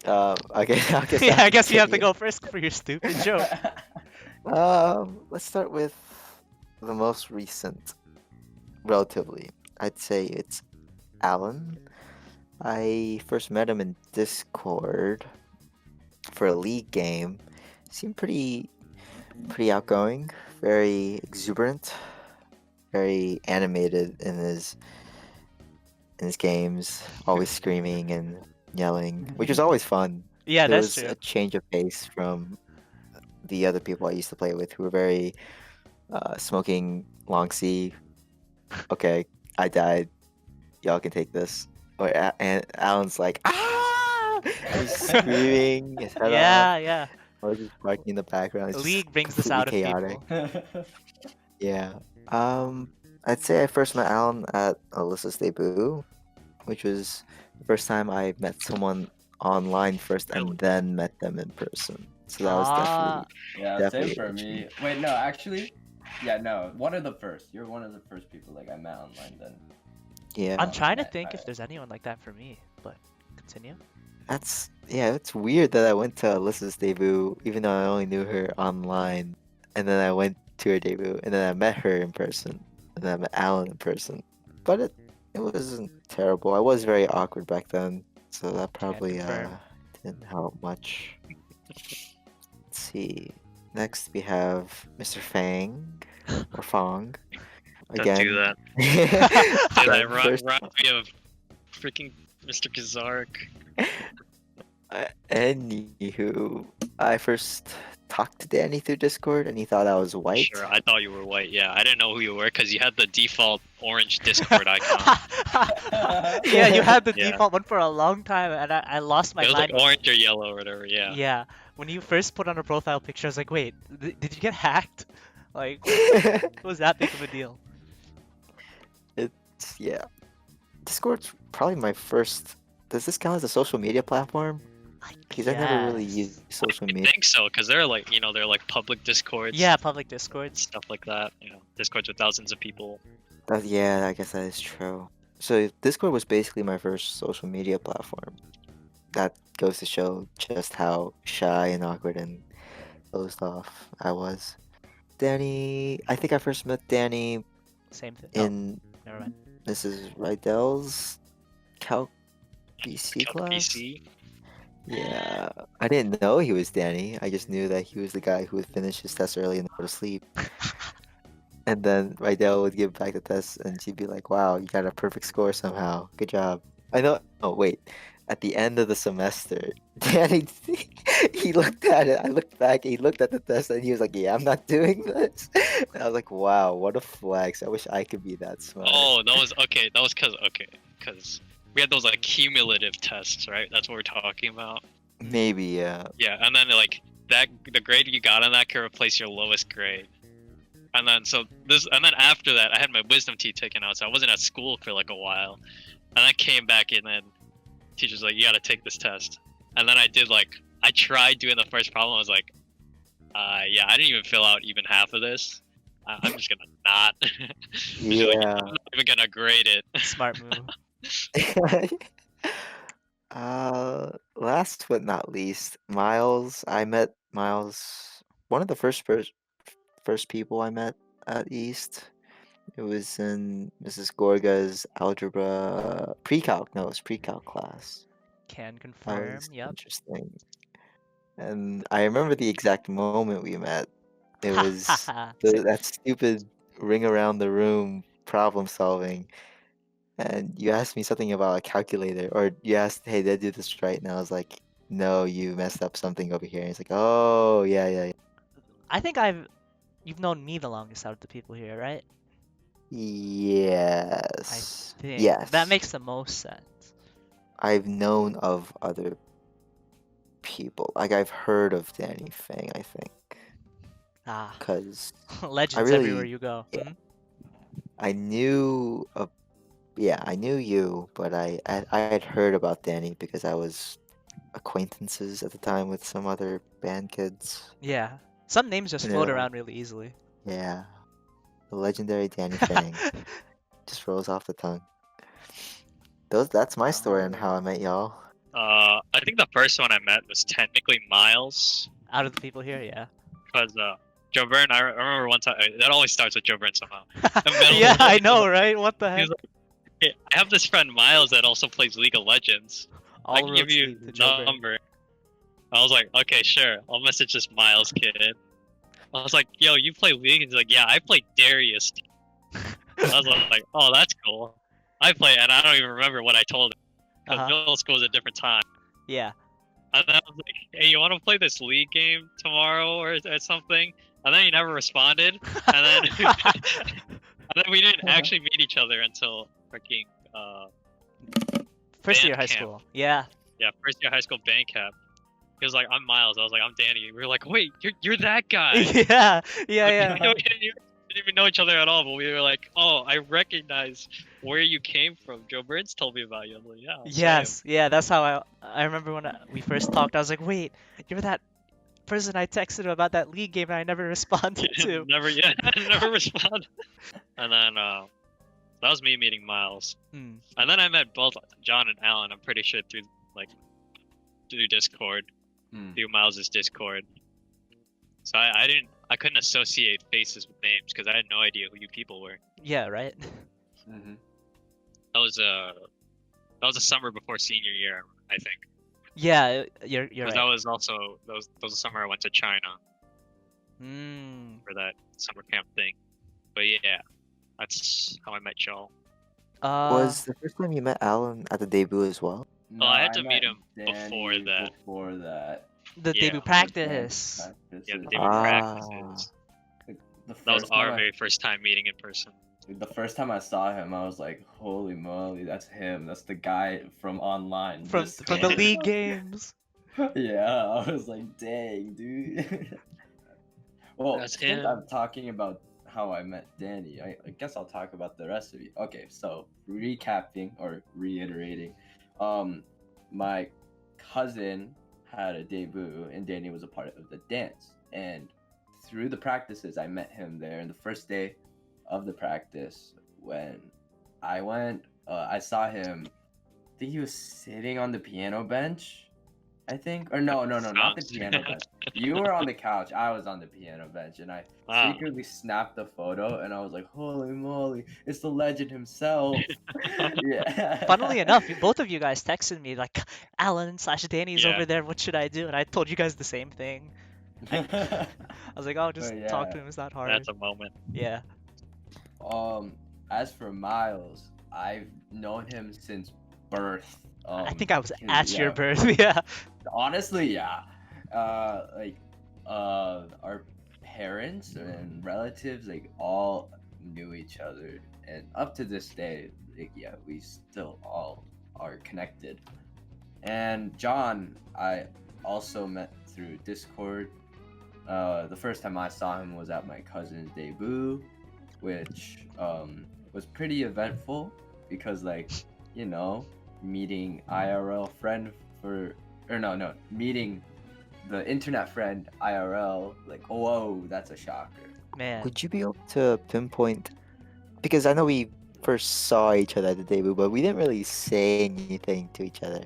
Okay, I guess Yeah, I'll I guess you have to continue. go first for your stupid joke. Let's start with the most recent, relatively. I'd say it's Alan. I first met him in Discord for a league game. Seemed pretty outgoing, very exuberant, very animated in his games, always screaming and yelling, which was always fun. Yeah, It that's was true. a change of pace from the other people I used to play with who were very smoking long C. Okay, I died. Y'all can take this. Or and Alan's like, ah! He's screaming his head Yeah, off. yeah. Or just barking in the background. It's just League brings this out of completely people. Yeah. I'd say I first met Alan at Alyssa's debut, which was the first time I met someone online first and then met them in person. So that was Ah, Yeah, Definitely same for a me. Wait, no, actually, yeah, no, one of the first. You're one of the first people like I met online. Then yeah. I'm trying to Yeah, think if I- there's anyone like that for me, but continue. That's Yeah, it's weird that I went to Alyssa's debut, even though I only knew her online, and then I went to her debut, and then I met her in person, and then I met Alan in person. But it wasn't terrible. I was very awkward back then, so that Can probably confirm. didn't help much. Let's see. Next we have Mr. Fang or Fong Don't do again. that. Say that First, reminds me of freaking Mr. Kazark. anywho, I first talked to Danny through Discord, and he thought I was white. Sure, I thought you were white. Yeah, I didn't know who you were because you had the default orange Discord icon. Yeah, you had the Yeah. default one for a long time, and I lost my It was mind. like orange or yellow or whatever. Yeah. Yeah, when you first put on a profile picture, I was like, wait, did you get hacked? Like, what was that big of a deal? It's yeah. Discord's probably my first. Does this count as a social media platform? Because I never really used Yes. social I media. think so because they're like they're like public Discords. Yeah, public discords. Stuff like that. Discords with thousands of people. Yeah, I guess that is true. So Discord was basically my first social media platform. That goes to show just how shy and awkward and closed off I was. Danny, I think I first met Danny Same thing. in Never mind. Mrs. Rydell's Calc BC Calc class. PC. Yeah, I didn't know he was Danny. I just knew that he was the guy who would finish his test early and go to sleep. And then Rydell would give back the test, and she'd be like, "Wow, you got a perfect score somehow. Good job." I know. Oh wait, at the end of the semester, Danny he looked at it. I looked back. He looked at the test, and he was like, "Yeah, I'm not doing this." And I was like, "Wow, what a flex! I wish I could be that smart." Oh, that was okay. That was because we had those like cumulative tests, right? That's what we're talking about. Maybe yeah. Yeah, and then like the grade you got on that could replace your lowest grade. And then after that, I had my wisdom teeth taken out, so I wasn't at school for like a while. And I came back in, and teacher's like, "You gotta take this test." And then I tried doing the first problem. I was like, yeah, I didn't even fill out even half of this. I'm just gonna not. She's like, Yeah. I'm not even gonna grade it. Smart move. Last but not least, Miles. I met Miles. One of the first people I met at East. It was in Mrs. Gorga's algebra pre-calc. No, it was pre-calc class. Can That confirm. was Yep. interesting. And I remember the exact moment we met. It was that stupid ring around the room problem solving. And you asked me something about a calculator, or you asked, "Hey, did I do this right?" And I was like, "No, you messed up something over here." And he's like, "Oh, yeah, yeah, yeah." I think you've known me the longest out of the people here, right? I Yes. think Yes. that makes the most sense. I've known of other people. Like I've heard of Danny Fang, I think, Ah, because legends really- everywhere you go. yeah. Hmm? I knew I knew you, but I had heard about Danny because I was acquaintances at the time with some other band kids. Yeah. Some names just You float know. around really easily. Yeah. The legendary Danny Fang just rolls off the tongue. That's my story on how I met y'all. I think the first one I met was technically Miles, Out of the people here, yeah. because Joe Byrne. I remember one time that always starts with Joe Byrne somehow. Yeah, I know, right? What the He heck? was like, "Hey, I have this friend Miles that also plays League of Legends. I All can give roads you lead to his Joe Byrne. number." I was like, "Okay, sure. I'll message this Miles kid." I was like, "Yo, you play League?" And he's like, "Yeah, I play Darius." I was like, "Oh, that's cool." I play, and I don't even remember what I told him because Uh-huh. middle school is a different time. Yeah. And then I was like, "Hey, you want to play this League game tomorrow or something?" And then he never responded. And then we didn't actually meet each other until freaking First year band high camp. school. Yeah. First year high school band camp. He was like, "I'm Miles." I was like, "I'm Danny." We were like, "Wait, you're that guy." Yeah. Yeah, Like, yeah. we didn't even know each other at all, but we were like, "Oh, I recognize where you came from. Joe Burns told me about you." I was like, "Yeah." I'll say him." Yes. Yeah, that's how I remember when we first talked. I was like, "Wait, you're that person I texted about that league game and I never responded to." never responded. And then that was me meeting Miles. Hmm. And then I met both John and Alan. I'm pretty sure through like through Discord, Hmm. through Miles's Discord. So I couldn't associate faces with names because I had no idea who you people were. Yeah, right. Mm-hmm. That was a summer before senior year, I think. Yeah, you're Because right. that was also that was the summer I went to China Mm. for that summer camp thing. But yeah, that's how I met y'all. Was the first time you met Alan at the debut as well? No, I had I to meet met him before Danny that. before that. the Yeah. debut The dance practice. Yeah, the practices. debut Ah, practices. The That was first our time very first time meeting in person. the first time I saw him, I was like, "Holy moly, that's him! That's the guy from online." From Discord." the league games. Yeah, I was like, "Dang, dude." Well, That's since him. I'm talking about how I met Danny, I guess I'll talk about the rest of you. Okay, so recapping or reiterating, um, my cousin had a debut, and Danny was a part of the dance. And through the practices, I met him there. And the first day of the practice, when I went, I saw him. I think he was sitting on the piano bench. I think, or no, not the Sounds- piano bench. You were on the couch. I was on the piano bench, and I Wow. secretly snapped the photo, and I was like, "Holy moly, it's the legend himself!" Yeah. Funnily enough, both of you guys texted me like, Alan/Danny's Yeah. over there. What should I do? And I told you guys the same thing. I was like, oh, just But talk yeah. to him. It's not hard. That's a moment. Yeah. As for Miles, I've known him since birth. I think I was his- at your yeah, birth. Yeah. Honestly, yeah. Our parents and relatives, like, all knew each other, and up to this day, like, yeah, we still all are connected. And John, I also met through Discord. The first time I saw him was at my cousin's debut, which was pretty eventful because, like, you know, meeting IRL friend meeting the internet friend IRL, like, whoa, that's a shocker. Man. would you be able to pinpoint? Because I know we first saw each other at the debut, but we didn't really say anything to each other.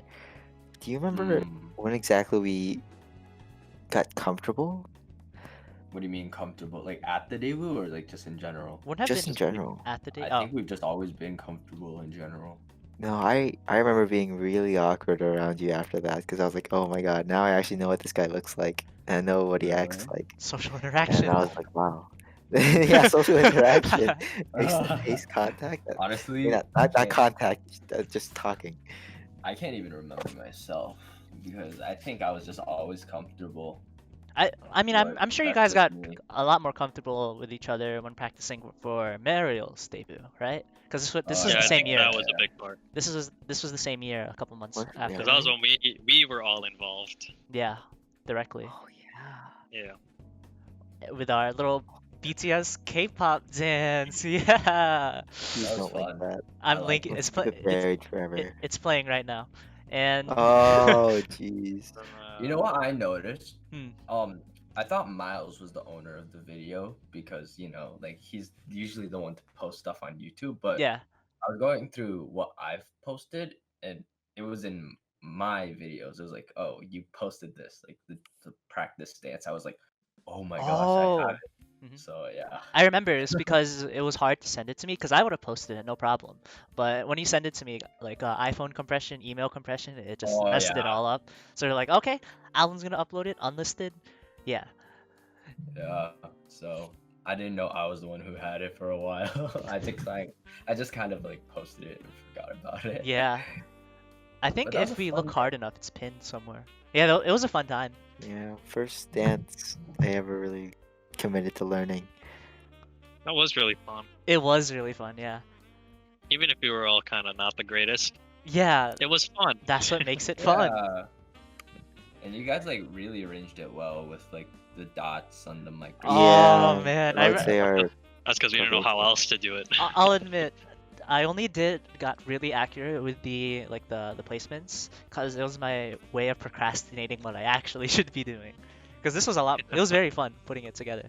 Do you remember Hmm, when exactly we got comfortable? what do you mean comfortable? Like at the debut or like just in general? Wouldn't have Just been in general. at the day. I Oh, think we've just always been comfortable in general. No, I remember being really awkward around you after that because I was like, oh my god, now I actually know what this guy looks like and I know what he acts Really? like. social And interaction. I was like, wow. Yeah, social interaction, face-to-face contact. Honestly, Not I not can't. contact, just talking. I can't even remember myself because I think I was just always comfortable. I mean, But I'm sure you that's guys got just me. a lot more comfortable with each other when practicing for Mariel's debut, right? Because this Oh, was Yeah, the I same think year. that was a big part. This was the same year, a couple months What? after. Because that was when we were all involved. Yeah, directly Oh yeah. Yeah. with our little BTS K-pop dance. Yeah, Please That was don't link fun. that. I'm like linking. it. Let's It's keep it buried forever. it's playing right now, and Oh jeez. You know what I noticed? Hmm. I thought Miles was the owner of the video because, like, he's usually the one to post stuff on YouTube, but yeah. I was going through what I've posted and it was in my videos. It was like, oh, you posted this, like the practice stance. I was like, oh my gosh, I have Oh. it. Mhm. So yeah. I remember it's because it was hard to send it to me because I would have posted it, no problem. But when you send it to me, like iPhone compression, email compression, it just Oh messed it yeah. all up. So they're like, okay, Alan's gonna upload it unlisted. Yeah. Yeah. So I didn't know I was the one who had it for a while. I just kind of like posted it and forgot about it. Yeah. I think But that was if a we fun look hard enough, it's pinned somewhere. Yeah, it was a fun time. Yeah, first dance I ever really committed to learning. That was really fun. It was really fun. Yeah. Even if we were all kind of not the greatest, Yeah. it was fun. That's what makes it fun. Yeah. And you guys like really arranged it well with like the dots on the microphone. Oh Yeah, man, I would say our That's because we didn't know how else to do it. I'll admit, I only got really accurate with the placements because it was my way of procrastinating what I actually should be doing. Because this was it was very fun putting it together.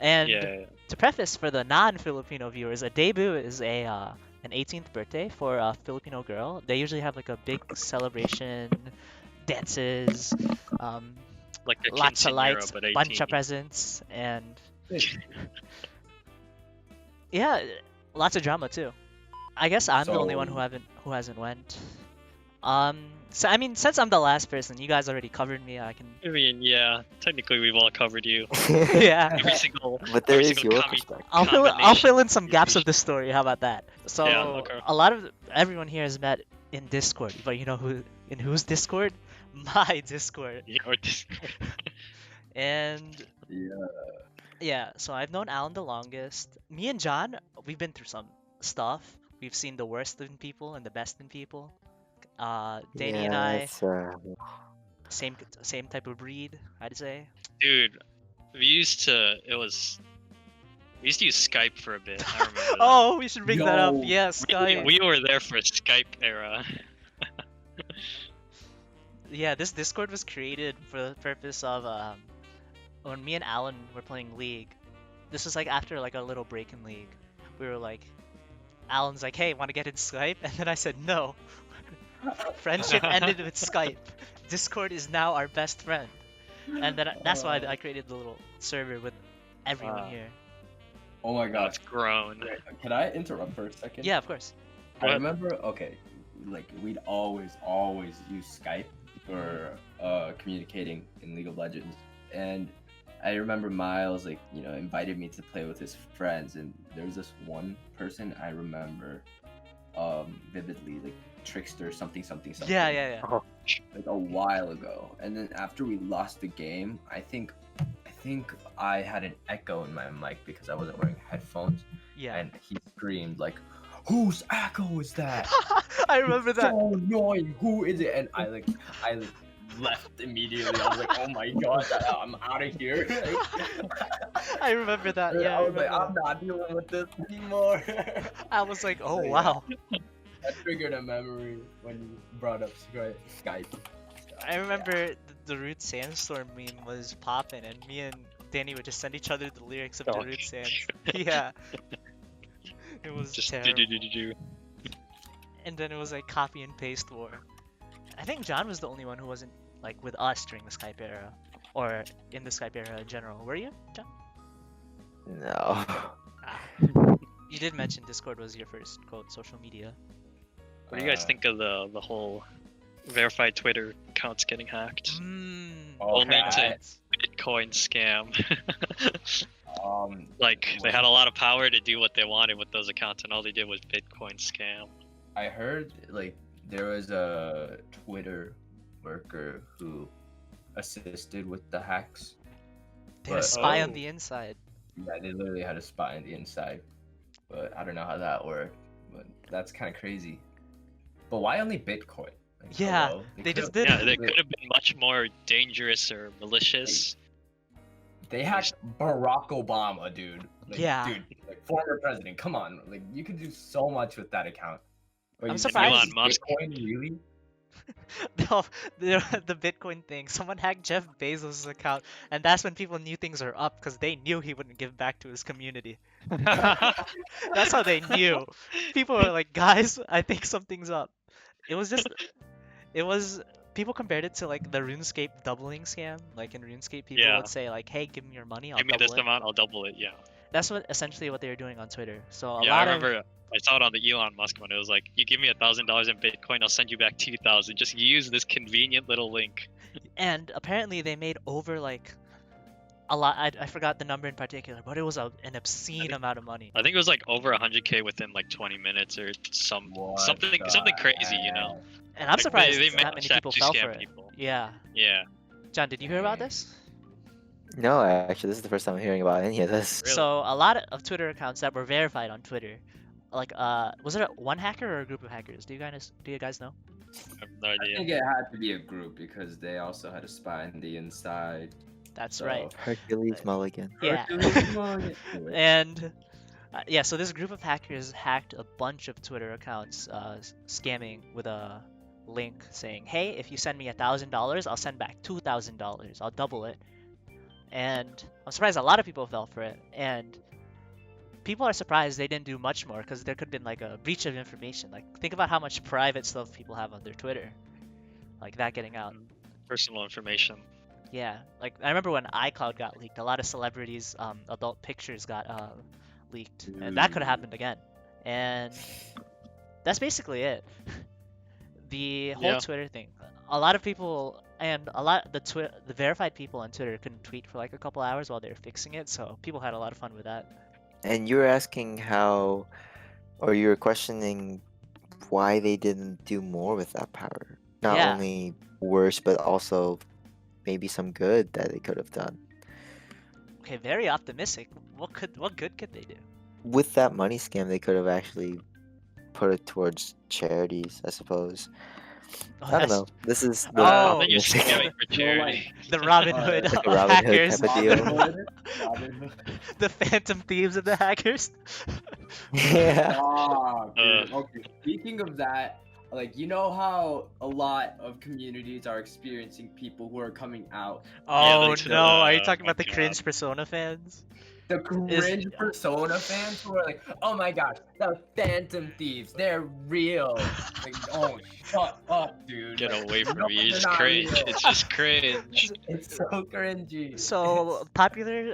And Yeah. to preface for the non-Filipino viewers, a debut is an 18th birthday for a Filipino girl. They usually have like a big celebration. dances, um, Like a lots of quinceanera, lights, but bunch 18. of presents, and yeah, lots of drama too. I guess I'm the only one So who hasn't went. So I mean, since I'm the last person, you guys already covered me. I can. I mean, yeah, technically we've all covered you. Yeah. Every single, But there every is single your combi- perspective. I'll fill in some combination, gaps of deviation. the story. How about that? So Yeah, okay. a lot of everyone here is met in Discord, but you know who in whose Discord? My Discord. Your Discord. And yeah. yeah, so I've known Alan the longest. Me and John, we've been through some stuff. We've seen the worst in people and the best in people. Danny and Yeah, I, it's same type of breed, I'd say. Dude, we used to use Skype for a bit. I remember that. Oh, we should bring that up. Yo, Yeah, We, Skype. we were there for Skype era. Yeah, this Discord was created for the purpose of when me and Alan were playing League. This was like after like a little break in League. We were like, Alan's like, "Hey, want to get in Skype?" And then I said, "No." Friendship ended with Skype. Discord is now our best friend. And then that's why I created the little server with everyone Wow. here. Oh my gosh. That's grown. Can I interrupt for a second? Yeah, of course. I What? remember, okay, like we'd always use Skype for communicating in League of Legends, and I remember Miles like invited me to play with his friends, and there was this one person I remember vividly, like Trickster something something something. Yeah. Like a while ago, and then after we lost the game, I think I had an echo in my mic because I wasn't wearing headphones, Yeah. and he screamed like, "Whose echo is that? I remember that. So annoying. Who is it?" And I left immediately. I was like, "Oh my god, I'm out of here." I remember that. And Yeah, I I was like, remember "I'm not dealing with this anymore." that. I was like, "Oh Yeah. wow." That triggered a memory when you brought up Skype. I remember the Root Sandstorm meme was popping, and me and Danny would just send each other the lyrics of the Oh, Root Sands. Yeah. It was Just terrible. do. And then it was like copy and paste war. I think John was the only one who wasn't like with us during the Skype era, or in the Skype era in general. Were you, John? no. Ah. You did mention Discord was your first quote social media. What do you guys think of the whole verified Twitter accounts getting hacked? Oh, Only okay. to Bitcoin scam. Um, Like they had a lot of power to do what they wanted with those accounts, and all they did was Bitcoin scam. I heard like there was a Twitter worker who assisted with the hacks. They had a But- spy on Oh. the inside. Yeah, they literally had a spy on the inside, but I don't know how that worked. But that's kind of crazy. But why only Bitcoin? Like, Yeah, hello? they just could've- did Yeah, they could have been much more dangerous or malicious. They hacked Barack Obama, dude. Like, Yeah. Dude, like former president. Come on, like you could do so much with that account. Or I'm you surprised- Elon Musk. Bitcoin, really? No, the Bitcoin thing. Someone hacked Jeff Bezos' account, and that's when people knew things were up because they knew he wouldn't give back to his community. That's how they knew. People were like, "Guys, I think something's up." It was people compared it to like the RuneScape doubling scam. Like in RuneScape, people Yeah. would say like, "Hey, give me your money, I'll Give me double this it." amount, I'll double it. Yeah. That's essentially what they were doing on Twitter. So a Yeah, I lot of remember I saw it on the Elon Musk one. It was like, you give me $1,000 in Bitcoin, I'll send you back 2,000. Just use this convenient little link. and apparently they made over like a lot. I forgot the number in particular, but it was an obscene amount of money. I think it was like over 100K within like 20 minutes or something What something the crazy, you know. heck? And I'm Like, surprised they that many managed to people actually fell scam for it. people. Yeah. Yeah. John, did you hear about this? No, actually, this is the first time I'm hearing about any of this. Really? So a lot of Twitter accounts that were verified on Twitter, like was it one hacker or a group of hackers? Do you guys know? I have no I idea. think it had to be a group because they also had a spy on the inside. That's So- right. Hercules Mulligan. Yeah. Hercules. And yeah, so this group of hackers hacked a bunch of Twitter accounts, scamming with a link saying, "Hey, if you send me $1,000, I'll send back $2,000. I'll double it." And I'm surprised a lot of people fell for it. And people are surprised they didn't do much more because there could have been like a breach of information. Like think about how much private stuff people have on their Twitter, like that getting out. Personal information. Yeah, like I remember when iCloud got leaked, a lot of celebrities' adult pictures got leaked, and that could have happened again. And that's basically it. The whole Yeah. Twitter thing. A lot of people and a lot the verified people on Twitter couldn't tweet for like a couple hours while they were fixing it, so people had a lot of fun with that. And you were asking how, or you were questioning why they didn't do more with that power. Not Yeah. only worse, but also maybe some good that they could have done. Okay, very optimistic. What good could they do? With that money scam, they could have actually put it towards charities, I suppose. Oh, I don't that's know. This is the Oh, I think you're optimistic, scamming for So, charity. the Robin Uh, Hood like a of Robin Hood hackers. type of deal. Robin Hood. The phantom thieves of the hackers. Yeah. Oh, Uh. dude. Okay. Speaking of that, like you know how a lot of communities are experiencing people who are coming out. Oh that's, no, are you talking my about the God. cringe Persona fans? The cringe Persona fans who are like, oh my gosh, the Phantom Thieves, they're real. Like, oh, shut up, dude. Get Like, away from no, me. they're It's not cringe. real. It's just cringe. It's so cringy. So popular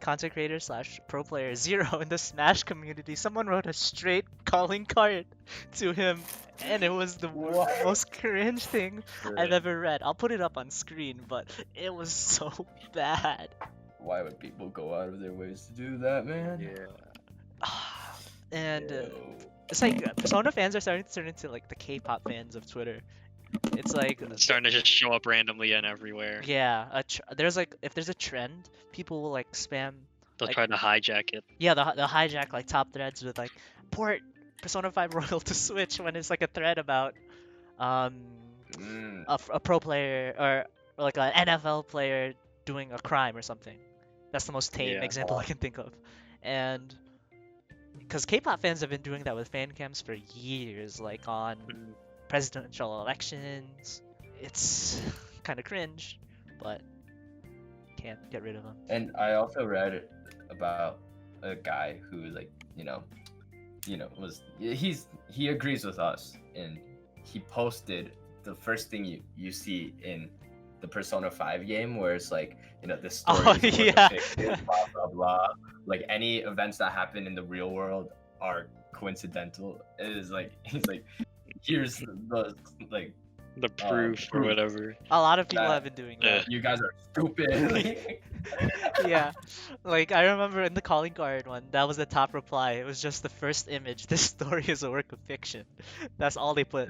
content creator slash pro player Zero in the Smash community, someone wrote a straight calling card to him, and it was the What? most cringe thing I've ever read. I'll put it up on screen, but it was so bad. Why would people go out of their ways to do that, man? Yeah. And Ew. it's like Persona fans are starting to turn into like the K-pop fans of Twitter. It's like It's starting to just show up randomly and everywhere. yeah, there's like if there's a trend, people will like spam. They'll like, try to hijack it. Yeah, they'll hijack like top threads with like port Persona 5 Royal to Switch when it's like a thread about um a pro player or like an NFL player doing a crime or something. That's the most tame Yeah. example I can think of. And because K-pop fans have been doing that with fan cams for years, like on Mhm. presidential elections. It's kind of cringe, but can't get rid of them. And I also read about a guy who like, was he agrees with us, and he posted the first thing you see in the Persona 5 game where it's like, the story Oh, is more yeah. depicted, blah blah blah. Like any events that happen in the real world are coincidental. It is like he's like, here's the like The proof or proof whatever. A lot of people that- have been doing that. you guys are stupid. Yeah, like I remember in the calling card one, that was the top reply. It was just the first image. This story is a work of fiction. That's all they put.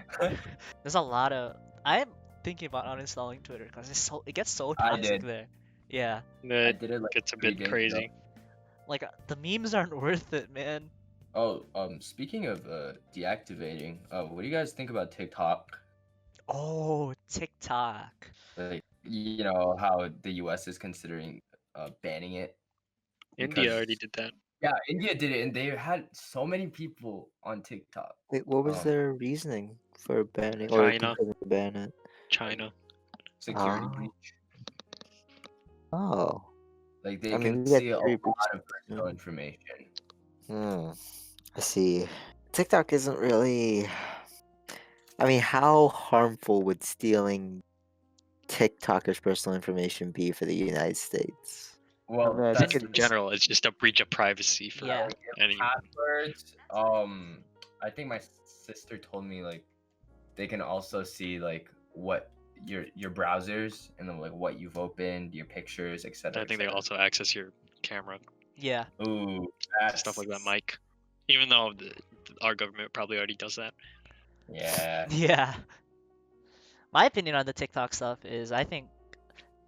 There's a lot of. I'm thinking about uninstalling Twitter because it gets so I toxic did. there. Yeah, I That did it like gets a 3 bit days crazy. ago. like the memes aren't worth it, man. Oh, speaking of deactivating, what do you guys think about TikTok? Oh, TikTok. Like, you know how the U.S. is considering banning it India already because did that. yeah, India did it, and they had so many people on TikTok. Wait, what was Um, their reasoning for banning or China. considering to ban it? China. Security Ah. breach. Oh. Like they I mean, can we got see a security lot breaches. of personal information. I see. TikTok isn't really. I mean, how harmful would stealing TikTokers' personal information be for the United States? Well, I I that's think in general, it's just a breach of privacy for Yeah. anyone. passwords. I think my sister told me like they can also see like what your browsers and then like what you've opened, your pictures, etc. I think they also access your camera, Yeah. Ooh, that's stuff like that, Mike. Even though our government probably already does that. Yeah. Yeah. My opinion on the TikTok stuff is I think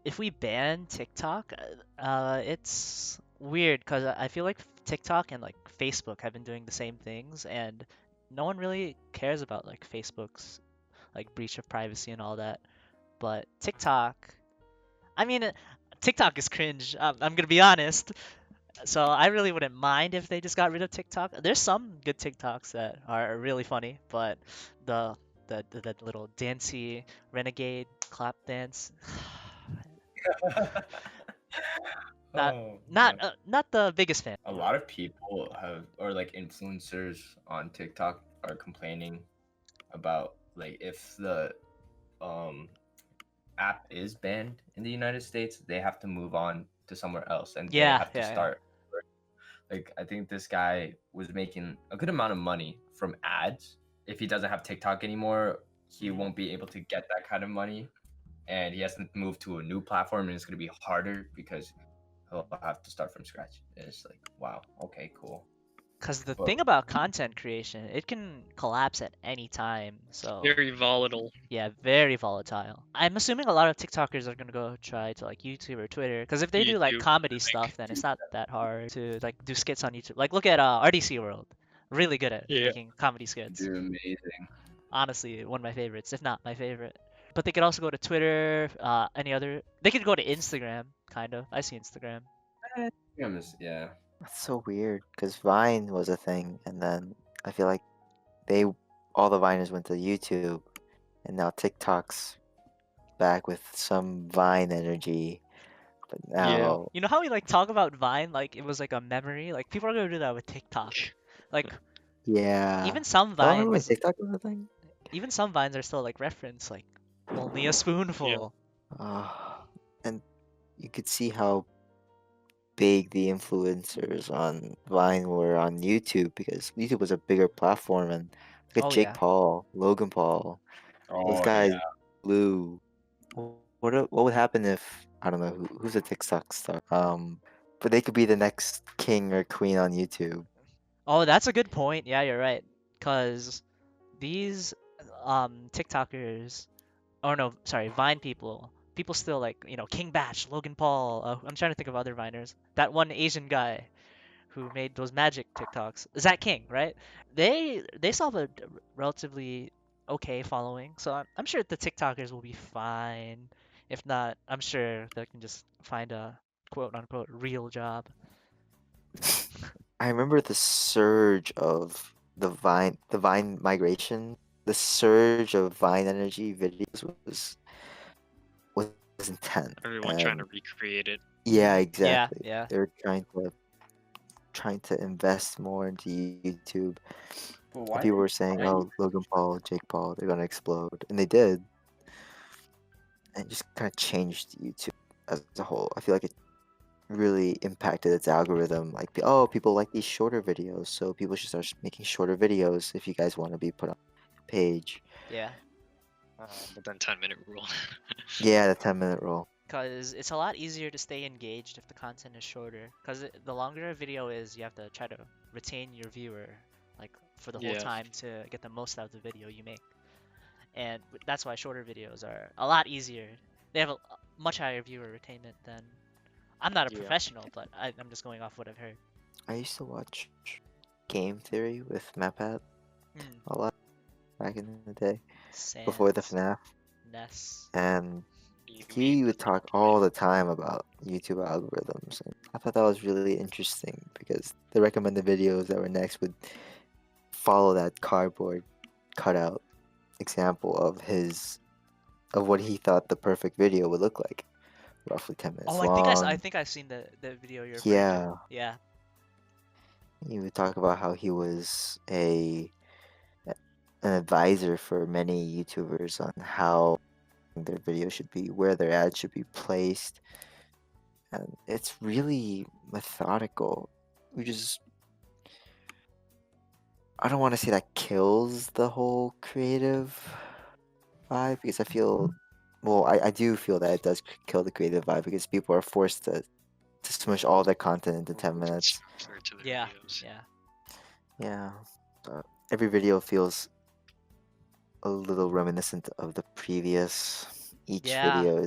if we ban TikTok, it's weird because I feel like TikTok and like Facebook have been doing the same things, and no one really cares about like Facebook's like breach of privacy and all that. But TikTok, I mean, TikTok is cringe. I'm gonna be honest. So I really wouldn't mind if they just got rid of TikTok. There's some good TikToks that are really funny, but the the little dancey renegade clap dance, not Oh, not man. not the biggest fan. A lot of people have, or like influencers on TikTok are complaining about like if the um app is banned in the United States, they have to move on to somewhere else, and they Yeah, have to yeah, yeah. start. Like I think this guy was making a good amount of money from ads. If he doesn't have TikTok anymore, he Mhm. won't be able to get that kind of money, and he has to move to a new platform, and it's gonna be harder because he'll have to start from scratch. And it's like, wow, okay, cool. Because the But thing about content creation, it can collapse at any time. So Very volatile. yeah, very volatile. I'm assuming a lot of TikTokers are gonna go try to like YouTube or Twitter. Because if they do like YouTube, comedy I think. stuff, then it's not that hard to like do skits on YouTube. Like look at RDC World, really good at Yeah. making comedy skits. do amazing. Honestly, one of my favorites, if not my favorite. But they could also go to Twitter, any other. They could go to Instagram, kind of. I see Instagram. Yeah. That's so weird because Vine was a thing, and then I feel like they all the Viners went to YouTube, and now TikTok's back with some Vine energy. But Yeah. now, You know how we like talk about Vine like it was like a memory? Like people are gonna do that with TikTok. Like yeah, even some y'all remember when Vines, TikTok was a thing? even some Vines are still like reference, like only a Yeah. spoonful. And you could see how big the influencers on Vine were on YouTube because YouTube was a bigger platform, and look at Oh Jake yeah. Paul, Logan Paul, those Oh guys yeah. blew. What would happen if I don't know who's a TikTok star? But they could be the next king or queen on YouTube. Oh, that's a good point. Yeah, you're right. Cause these TikTokers, or no, sorry, Vine people, people still like King Batch, Logan Paul. I'm trying to think of other Viners. That one Asian guy who made those magic TikToks, Zach King, right? They still have a relatively okay following, so I'm sure the TikTokers will be fine. If not, I'm sure they can just find a quote unquote real job. I remember the surge of the Vine migration, the surge of Vine energy videos was intense. Everyone And trying to recreate it. yeah, Yeah, exactly. yeah. They're trying to invest more into YouTube. But And why people were did saying, why "Oh, Logan Paul, Jake Paul, they're gonna explode," and they did. And it just kind of changed YouTube as a whole. I feel like it really impacted its algorithm. Like, oh, people like these shorter videos, so people should start making shorter videos if you guys want to be put on the page. Yeah, But then 10-minute rule. Yeah, the 10-minute rule. because it's a lot easier to stay engaged if the content is shorter. Because the longer a video is, you have to try to retain your viewer, like for the whole Yeah. time to get the most out of the video you make. And that's why shorter videos are a lot easier. They have a much higher viewer retainment than. I'm not a Yeah. professional, but I'm just going off what I've heard. I used to watch Game Theory with MapPat Hmm. a lot back in the day before the Sans FNAF, Ness. and You he mean would talk all the time about YouTube algorithms, and I thought that was really interesting because the recommended videos that were next would follow that cardboard cutout example of what he thought the perfect video would look like, roughly 10 minutes Oh, I long. think I've seen the video you're referring to. Yeah, Yeah. he would talk about how he was an advisor for many YouTubers on how their video should be, where their ads should be placed, and it's really methodical, which is I don't want to say that kills the whole creative vibe because I feel, well, I do feel that it does kill the creative vibe because people are forced to smush all their content into 10 minutes. Similar to their Yeah. videos. Yeah. Yeah, every video feels a little reminiscent of the previous. Each Yeah. video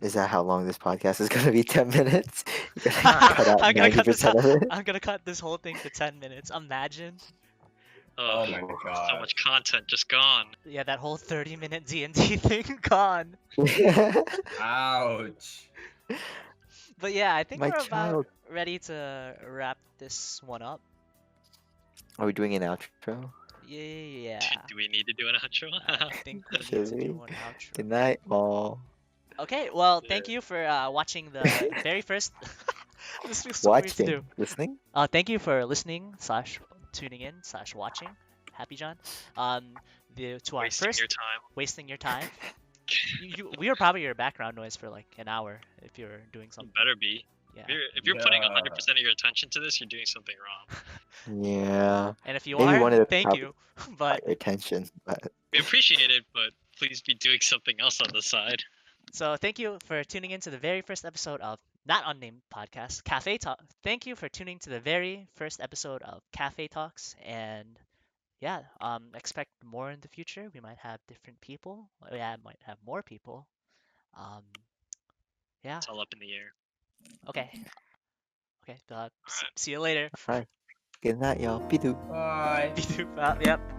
is that how long this podcast is gonna be? 10 minutes. You're gonna cut out I'm gonna cut this. 90% of it. I'm gonna cut this whole thing to 10 minutes. Imagine. Oh Oh, my so god. much content just gone. Yeah, that whole 30-minute D&D thing gone. Ouch. But yeah, I think My we're about child. ready to wrap this one up. Are we doing an outro? Yeah. Do we need to do an outro? I think we need Should to do we? an outro. Good night, all. Okay, well, Yeah. thank you for watching the very first. This feels so weird to do. Watching, listening. Thank you for listening slash tuning in slash watching. Happy John. To our Wasting first your time. wasting your time. we are probably your background noise for like an hour if you're doing You something. better be. Yeah. If you're putting Yeah. 100% of your attention to this, you're doing something wrong. Yeah. And if you Maybe are, one of the thank top you. got But your attention, but We appreciate it, but please be doing something else on the side. so thank you for tuning in to the very first episode of not unnamed podcast Cafe Talk. Thank you for tuning to the very first episode of Cafe Talks, and yeah, expect more in the future. We might have different people. Yeah, might have more people. Um, yeah. It's all up in the air. Okay. Okay. All right. See you later. all right. Good night, y'all. Pidu. Bye. Yep.